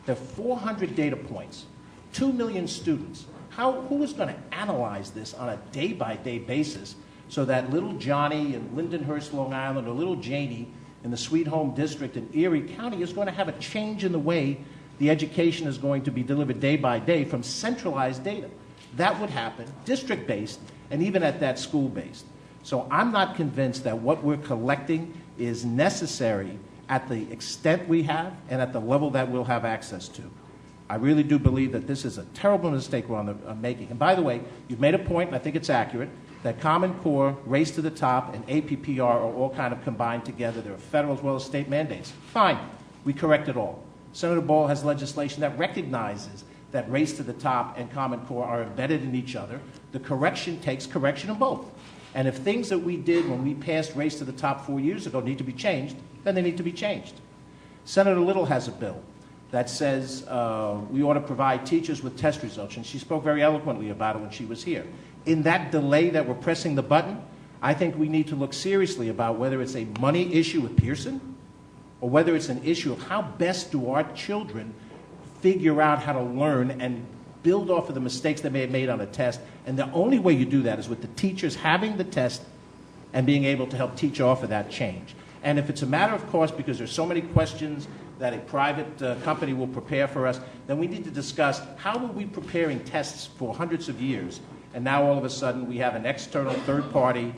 Speaker 18: There are 400 data points, 2 million students. Who is going to analyze this on a day-by-day basis so that little Johnny in Lindenhurst, Long Island, or little Janie in the Sweet Home District in Erie County is going to have a change in the way the education is going to be delivered day by day from centralized data? That would happen district-based and even at that school-based. So I'm not convinced that what we're collecting is necessary at the extent we have and at the level that we'll have access to. I really do believe that this is a terrible mistake we're making. And by the way, you've made a point, and I think it's accurate, that Common Core, Race to the Top, and APPR are all kind of combined together. There are federal as well as state mandates. Fine, we correct it all. Senator Ball has legislation that recognizes that Race to the Top and Common Core are embedded in each other. The correction takes correction in both. And if things that we did when we passed Race to the Top 4 years ago need to be changed, then they need to be changed. Senator Little has a bill that says we ought to provide teachers with test results, and she spoke very eloquently about it when she was here. In that delay that we're pressing the button, I think we need to look seriously about whether it's a money issue with Pearson or whether it's an issue of how best do our children figure out how to learn and build off of the mistakes they may have made on a test. And the only way you do that is with the teachers having the test and being able to help teach off of that change. And if it's a matter of cost because there's so many questions that a private company will prepare for us, then we need to discuss how were we preparing tests for hundreds of years, and now all of a sudden we have an external third-party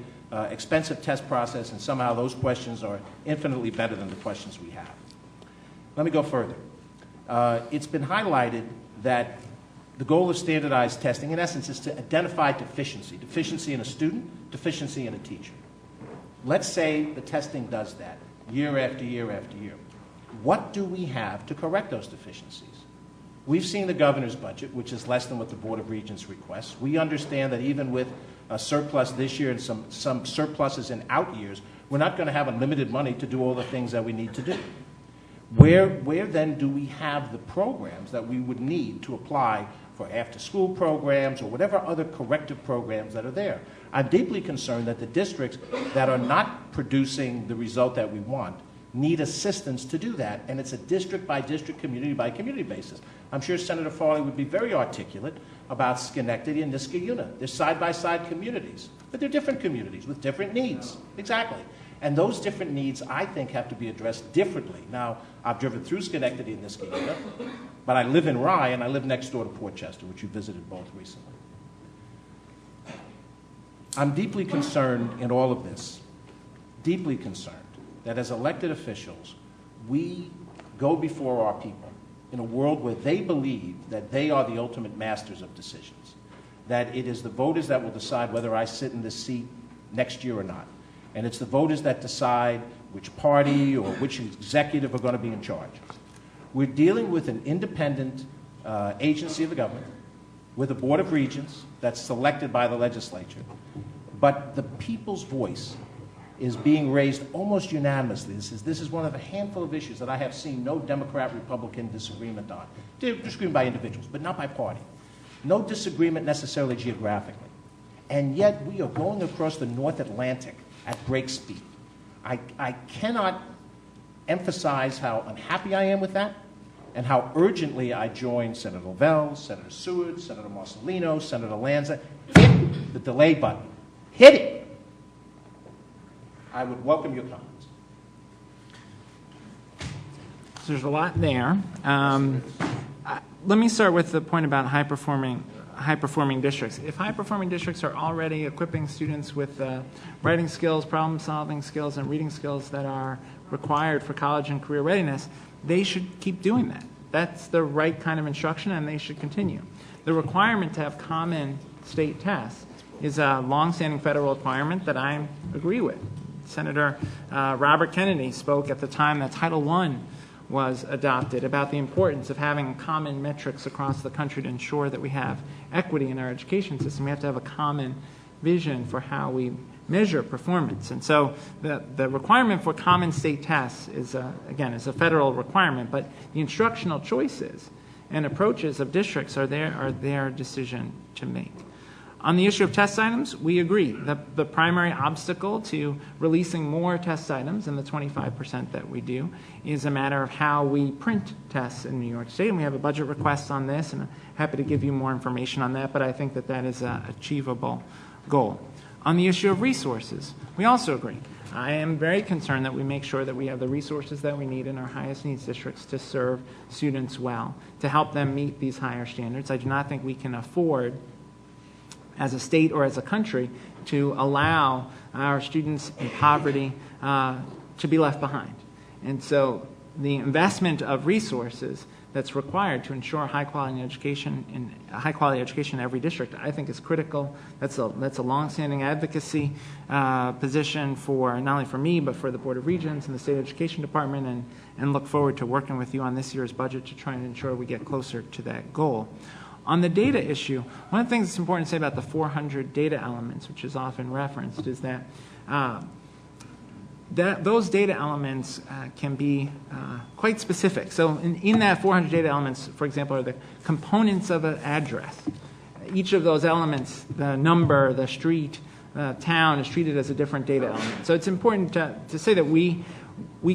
Speaker 18: expensive test process, and somehow those questions are infinitely better than the questions we have. Let me go further. It's been highlighted that the goal of standardized testing, in essence, is to identify deficiency in a student, deficiency in a teacher. Let's say the testing does that year after year after year. What do we have to correct those deficiencies? We've seen the governor's budget, which is less than what the Board of Regents requests. We understand that even with a surplus this year and some surpluses in out years, we're not going to have unlimited money to do all the things that we need to do. Where then do we have the programs that we would need to apply for after-school programs or whatever other corrective programs that are there? I'm deeply concerned that the districts that are not producing the result that we want need assistance to do that, and it's a district-by-district, community-by-community basis. I'm sure Senator Farley would be very articulate about Schenectady and Niskayuna. They're side-by-side communities, but they're different communities with different needs. Exactly. And those different needs, I think, have to be addressed differently. Now, I've driven through Schenectady and Niskayuna, but I live in Rye, and I live next door to Port Chester, which you visited both recently. I'm deeply concerned in all of this, deeply concerned, that as elected officials, we go before our people in a world where they believe that they are the ultimate masters of decisions, that it is the voters that will decide whether I sit in this seat next year or not. And it's the voters that decide which party or which executive are going to be in charge. We're dealing with an independent agency of the government with a Board of Regents that's selected by the legislature, but the people's voice is being raised almost unanimously. This is one of a handful of issues that I have seen no Democrat-Republican disagreement on. Disagreement by individuals, but not by party. No disagreement necessarily geographically. And yet we are going across the North Atlantic at break speed. I cannot emphasize how unhappy I am with that and how urgently I join Senator Lavelle, Senator Seward, Senator Marcelino, Senator Lanza. Hit the delay button. Hit it. I would welcome your comments.
Speaker 3: So there's a lot there. Let me start with the point about high-performing districts. If high-performing districts are already equipping students with writing skills, problem-solving skills, and reading skills that are required for college and career readiness, they should keep doing that. That's the right kind of instruction, and they should continue. The requirement to have common state tests is a long-standing federal requirement that I agree with. Senator Robert Kennedy spoke at the time that Title I was adopted about the importance of having common metrics across the country to ensure that we have equity in our education system. We have to have a common vision for how we measure performance. And so the requirement for common state tests is, again, is a federal requirement, but the instructional choices and approaches of districts are their decision to make. On the issue of test items, we agree that the primary obstacle to releasing more test items than the 25% that we do is a matter of how we print tests in New York State. And we have a budget request on this, and I'm happy to give you more information on that, but I think that that is an achievable goal. On the issue of resources, we also agree. I am very concerned that we make sure that we have the resources that we need in our highest needs districts to serve students well, to help them meet these higher standards. I do not think we can afford, as a state or as a country, to allow our students in poverty to be left behind. And so the investment of resources that's required to ensure high-quality education in every district, I think is critical. That's a long-standing advocacy position for not only for me, but for the Board of Regents and the State Education Department, and look forward to working with you on this year's budget to try and ensure we get closer to that goal. On the data issue, one of the things that's important to say about the 400 data elements, which is often referenced, is that those data elements can be quite specific. So in that 400 data elements, for example, are the components of an address. Each of those elements, the number, the street, the town, is treated as a different data element. So it's important to say that we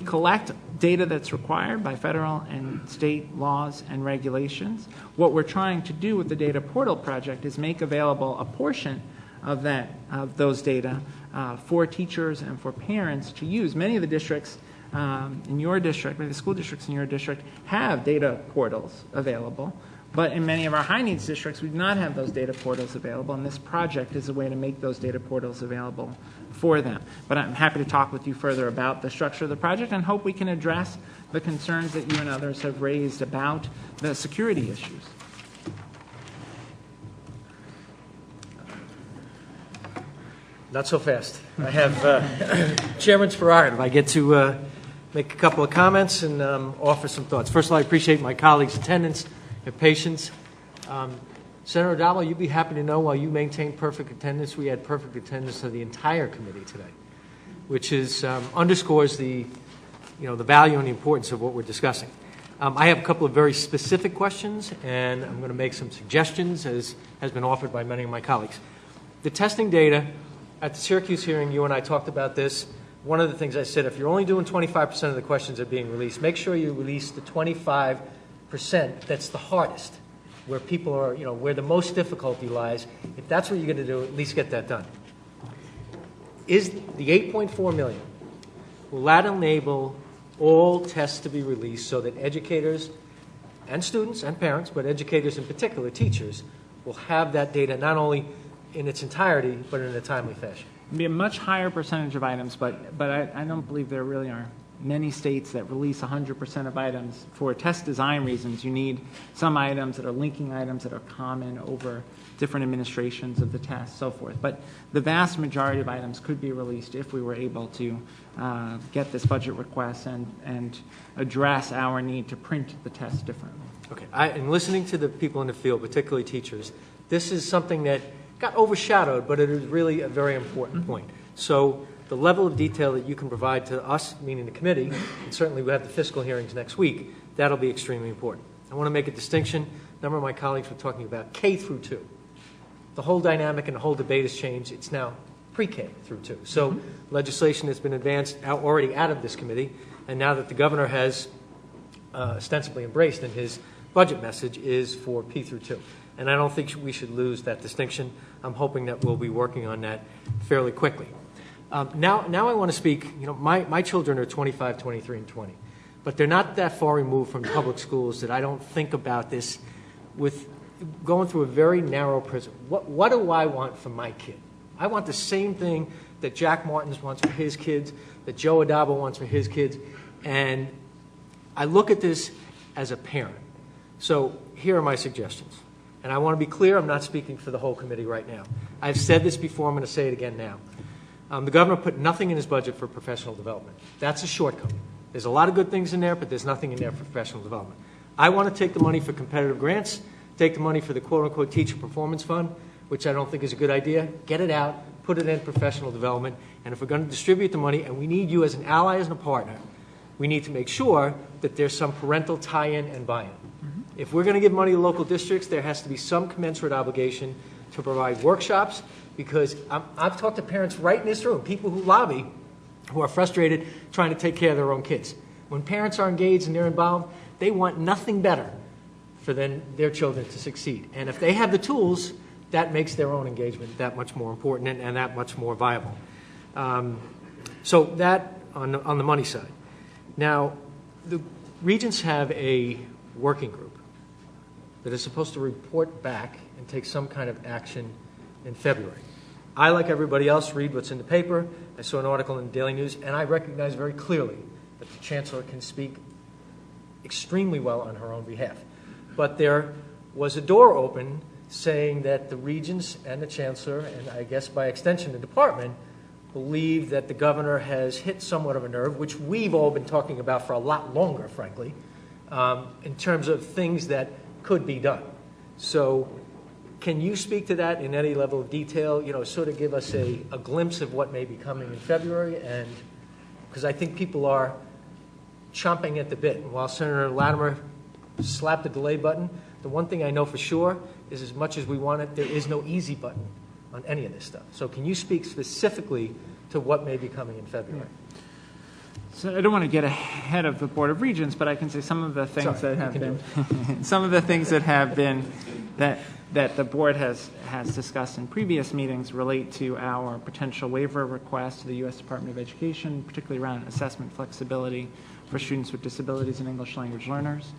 Speaker 3: collect data that's required by federal and state laws and regulations. What we're trying to do with the Data Portal Project is make available a portion of those data for teachers and for parents to use. Many of the districts in your district, many of the school districts in your district have data portals available, but in many of our high needs districts we do not have those data portals available, and this project is a way to make those data portals available for them. But I'm happy to talk with you further about the structure of the project and hope we can address the concerns that you and others have raised about the security issues.
Speaker 1: Not so fast. I have Chairman's prerogative. I get to make a couple of comments and offer some thoughts. First of all, I appreciate my colleagues' attendance and patience. Senator O'Donnell, you'd be happy to know while you maintained perfect attendance, we had perfect attendance of the entire committee today, which is underscores the value and the importance of what we're discussing. I have a couple of very specific questions, and I'm going to make some suggestions, as has been offered by many of my colleagues. The testing data, at the Syracuse hearing, you and I talked about this. One of the things I said, if you're only doing 25% of the questions that are being released, make sure you release the 25% that's the hardest, where people are, where the most difficulty lies. If that's what you're going to do, at least get that done. Is the 8.4 million, will that enable all tests to be released so that educators and students and parents, but educators in particular, teachers, will have that data not only in its entirety, but in a timely fashion?
Speaker 3: It'd be a much higher percentage of items, but I don't believe there really are many states that release 100% of items. For test design reasons, you need some items that are linking items that are common over different administrations of the test, so forth. But the vast majority of items could be released if we were able to get this budget request and address our need to print the test differently.
Speaker 1: Okay. In listening to the people in the field, particularly teachers, This is something that got overshadowed, but it is really a very important point. So the level of detail that you can provide to us, meaning the committee, and certainly we have the fiscal hearings next week, that'll be extremely important. I want to make a distinction. A number of my colleagues were talking about K through 2. The whole dynamic and the whole debate has changed. It's now pre-K through 2. So legislation has been advanced already out of this committee, and now that the governor has ostensibly embraced in his budget message is for P through 2. And I don't think we should lose that distinction. I'm hoping that we'll be working on that fairly quickly. Now I want to speak, my children are 25, 23, and 20, but they're not that far removed from public schools that I don't think about this with going through a very narrow prism. What do I want for my kid? I want the same thing that Jack Martins wants for his kids, that Joe Adabo wants for his kids, and I look at this as a parent. So here are my suggestions. And I want to be clear, I'm not speaking for the whole committee right now. I've said this before, I'm going to say it again now. The governor put nothing in his budget for professional development. That's a shortcoming. There's a lot of good things in there, but there's nothing in there for professional development. I want to take the money for competitive grants, take the money for the quote-unquote teacher performance fund, which I don't think is a good idea, get it out, put it in professional development, and if we're going to distribute the money, and we need you as an ally, as a partner, we need to make sure that there's some parental tie-in and buy-in. If we're going to give money to local districts, there has to be some commensurate obligation to provide workshops, because I've talked to parents right in this room, people who lobby, who are frustrated trying to take care of their own kids. When parents are engaged and they're involved, they want nothing better for their children to succeed. And if they have the tools, that makes their own engagement that much more important and that much more viable. So that on the money side. Now, the regents have a working group that is supposed to report back and take some kind of action in February. I, like everybody else, read what's in the paper. I saw an article in the Daily News, and I recognize very clearly that the chancellor can speak extremely well on her own behalf. But there was a door open saying that the regents and the chancellor, and I guess by extension the department, believe that the governor has hit somewhat of a nerve, which we've all been talking about for a lot longer, frankly, in terms of things that could be done. So can you speak to that in any level of detail, sort of give us a glimpse of what may be coming in February? And because I think people are chomping at the bit. And while Senator Latimer slapped the delay button, the one thing I know for sure is as much as we want it, there is no easy button on any of this stuff. So can you speak specifically to what may be coming in February?
Speaker 3: So I don't want to get ahead of the Board of Regents, but I can say some of the things that have been some of the things that have been that the board has discussed in previous meetings relate to our potential waiver request to the U.S. Department of Education, particularly around assessment flexibility for students with disabilities and English language learners.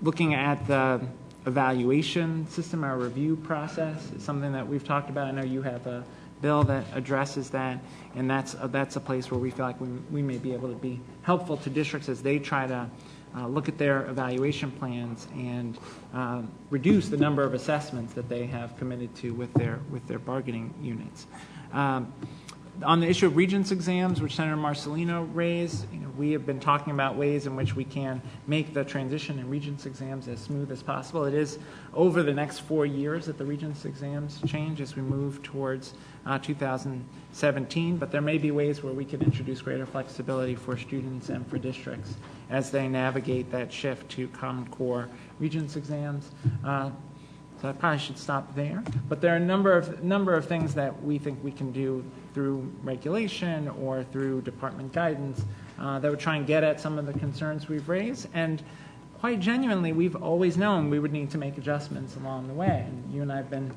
Speaker 3: Looking at the evaluation system, our review process is something that we've talked about. I know you have a bill that addresses that, and that's a place where we feel like we may be able to be helpful to districts as they try to look at their evaluation plans and reduce the number of assessments that they have committed to with their bargaining units. On the issue of Regents exams, which Senator Marcelino raised, we have been talking about ways in which we can make the transition in Regents exams as smooth as possible. It is over the next 4 years that the Regents exams change as we move towards 2017, but there may be ways where we can introduce greater flexibility for students and for districts as they navigate that shift to Common Core Regents exams. So I probably should stop there. But there are a number of things that we think we can do through regulation or through department guidance that would try and get at some of the concerns we've raised. And quite genuinely, we've always known we would need to make adjustments along the way. And you and I have been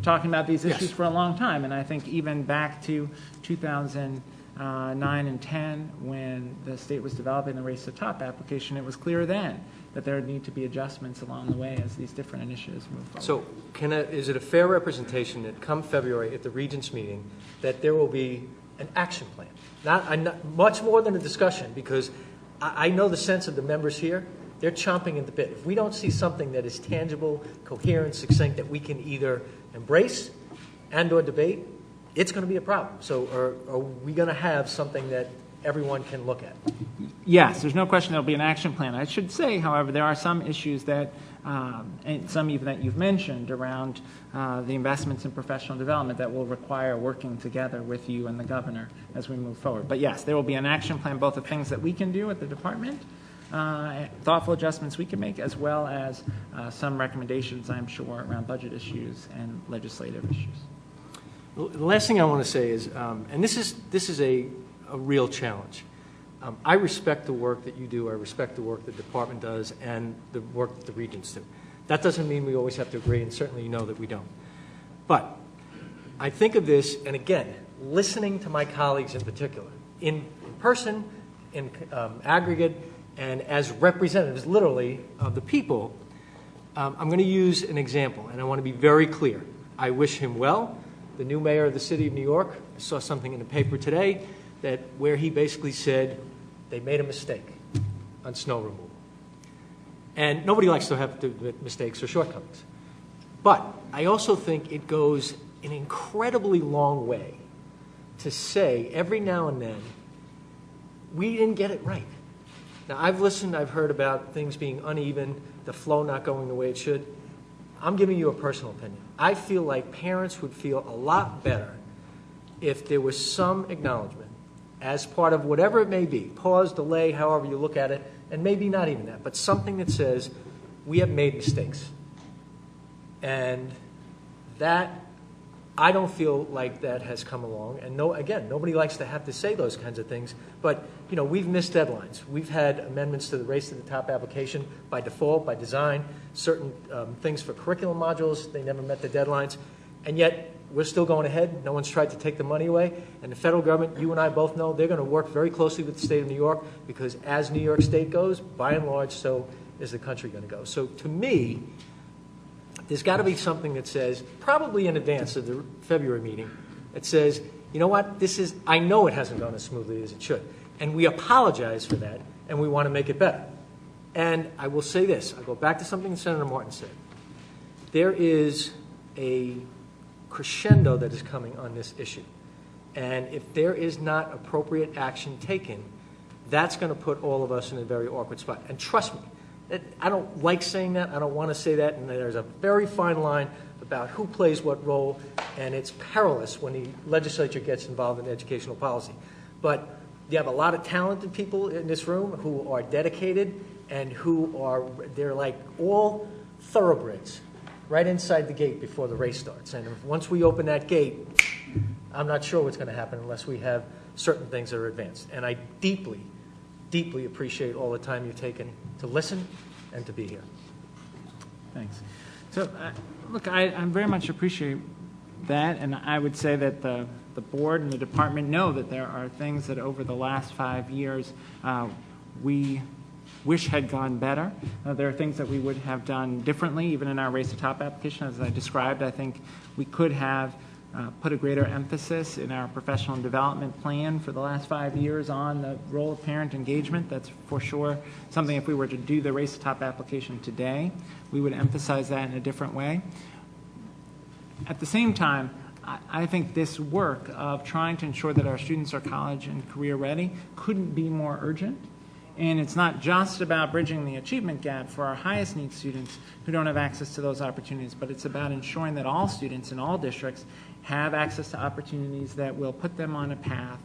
Speaker 3: talking about these issues for a long time. And I think even back to 2009 and 10, when the state was developing the Race to the Top application, it was clear then that there would need to be adjustments along the way as these different initiatives move forward.
Speaker 1: So is it a fair representation that come February at the Regents meeting that there will be an action plan? Not much more than a discussion, because I know the sense of the members here. They're chomping at the bit. If we don't see something that is tangible, coherent, succinct, that we can either embrace and or debate, it's going to be a problem. So are we going to have something that everyone can look at.
Speaker 3: Yes, there's no question there'll be an action plan. I should say, however, there are some issues that, and some even that you've mentioned around the investments in professional development that will require working together with you and the governor as we move forward. But yes, there will be an action plan, both of things that we can do at the department, thoughtful adjustments we can make, as well as some recommendations, I'm sure, around budget issues and legislative issues.
Speaker 1: The last thing I want to say is, and this is a real challenge. I respect the work that you do. I respect the work the department does and the work that the regents do. That doesn't mean we always have to agree, and certainly you know that we don't. But I think of this, and again, listening to my colleagues in particular, in person, in aggregate, and as representatives, literally, of the people, I'm going to use an example, and I want to be very clear. I wish him well. The new mayor of the city of New York, I saw something in the paper today that where he basically said they made a mistake on snow removal. And nobody likes to have to admit mistakes or shortcomings. But I also think it goes an incredibly long way to say every now and then, we didn't get it right. Now, I've listened, I've heard about things being uneven, the flow not going the way it should. I'm giving you a personal opinion. I feel like parents would feel a lot better if there was some acknowledgement as part of whatever it may be, pause, delay, however you look at it, and maybe not even that, but something that says, we have made mistakes. And that, I don't feel like that has come along. And again, nobody likes to have to say those kinds of things, but we've missed deadlines. We've had amendments to the Race to the Top application by default, by design, certain things for curriculum modules, they never met the deadlines, and yet we're still going ahead. No one's tried to take the money away. And the federal government, you and I both know, they're going to work very closely with the state of New York, because as New York State goes, by and large, so is the country going to go. So to me, there's got to be something that says, probably in advance of the February meeting, that says, you know what, I know it hasn't gone as smoothly as it should. And we apologize for that, and we want to make it better. And I will say this, I'll go back to something Senator Martin said. There is a crescendo that is coming on this issue. And if there is not appropriate action taken, that's going to put all of us in a very awkward spot. And trust me, I don't like saying that, I don't want to say that, and there's a very fine line about who plays what role, and it's perilous when the legislature gets involved in educational policy. But you have a lot of talented people in this room who are dedicated and they're like all thoroughbreds right inside the gate before the race starts. And once we open that gate, I'm not sure what's going to happen unless we have certain things that are advanced. And I deeply, deeply appreciate all the time you've taken to listen and to be here.
Speaker 3: Thanks. So, look, I very much appreciate that, and I would say that the board and the department know that there are things that over the last 5 years we wish had gone better. There are things that we would have done differently, even in our Race to Top application. As I described, I think we could have put a greater emphasis in our professional development plan for the last 5 years on the role of parent engagement. That's for sure something, if we were to do the Race to Top application today, we would emphasize that in a different way. At the same time, I think this work of trying to ensure that our students are college and career ready couldn't be more urgent. And it's not just about bridging the achievement gap for our highest need students who don't have access to those opportunities, but it's about ensuring that all students in all districts have access to opportunities that will put them on a path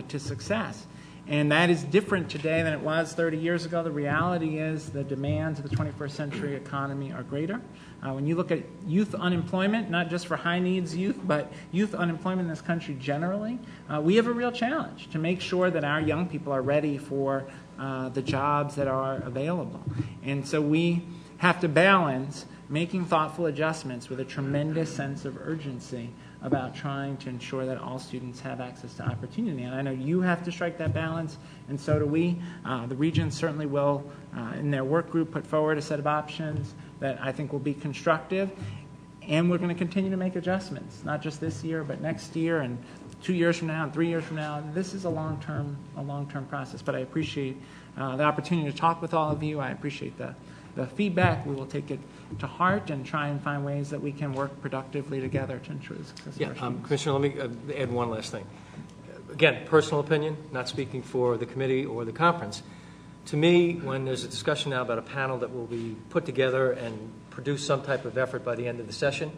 Speaker 3: to success. And that is different today than it was 30 years ago. The reality is the demands of the 21st century economy are greater. When you look at youth unemployment, not just for high needs youth, but youth unemployment in this country generally, we have a real challenge to make sure that our young people are ready for the jobs that are available. And so we have to balance making thoughtful adjustments with a tremendous sense of urgency about trying to ensure that all students have access to opportunity. And I know you have to strike that balance, and so do we. The Regents certainly will, in their work group, put forward a set of options that I think will be constructive. And we're going to continue to make adjustments, not just this year, but next year and 2 years from now and 3 years from now. This is a long-term process, but I appreciate the opportunity to talk with all of you. I appreciate the feedback. We will take it to heart and try and find ways that we can work productively together to ensure the success of our students.
Speaker 1: Commissioner, let me add one last thing. again, personal opinion, not speaking for the committee or the conference. To me, when there's a discussion now about a panel that will be put together and produce some type of effort by the end of the session,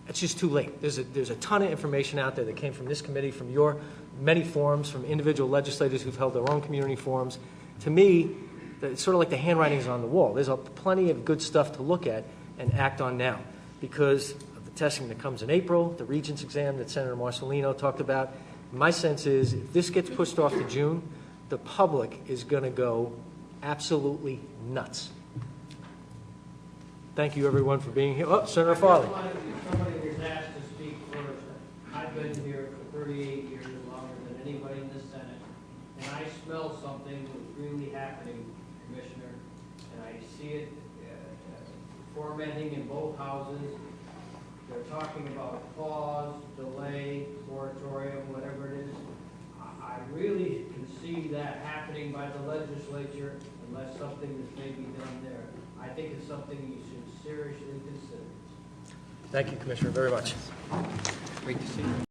Speaker 1: it's just too late. There's a ton of information out there that came from this committee, from your many forums, from individual legislators who've held their own community forums. To me, it's sort of like the handwriting's on the wall. There's plenty of good stuff to look at and act on now because of the testing that comes in April, the Regents exam that Senator Marcelino talked about. My sense is if this gets pushed off to June, the public is going to go absolutely nuts. Thank you, everyone, for being here. Oh, Senator Farley.
Speaker 2: Somebody was asked to speak first. I've been here for 38 years, longer than anybody in the Senate, and I smell something that's really happening, Commissioner, and I see it fermenting in both houses. They're talking about pause, delay, moratorium, whatever it is. I really can see that happening by the legislature unless something is maybe done there. I think it's something you should seriously consider.
Speaker 1: Thank you, Commissioner, very much.
Speaker 3: Great to see you.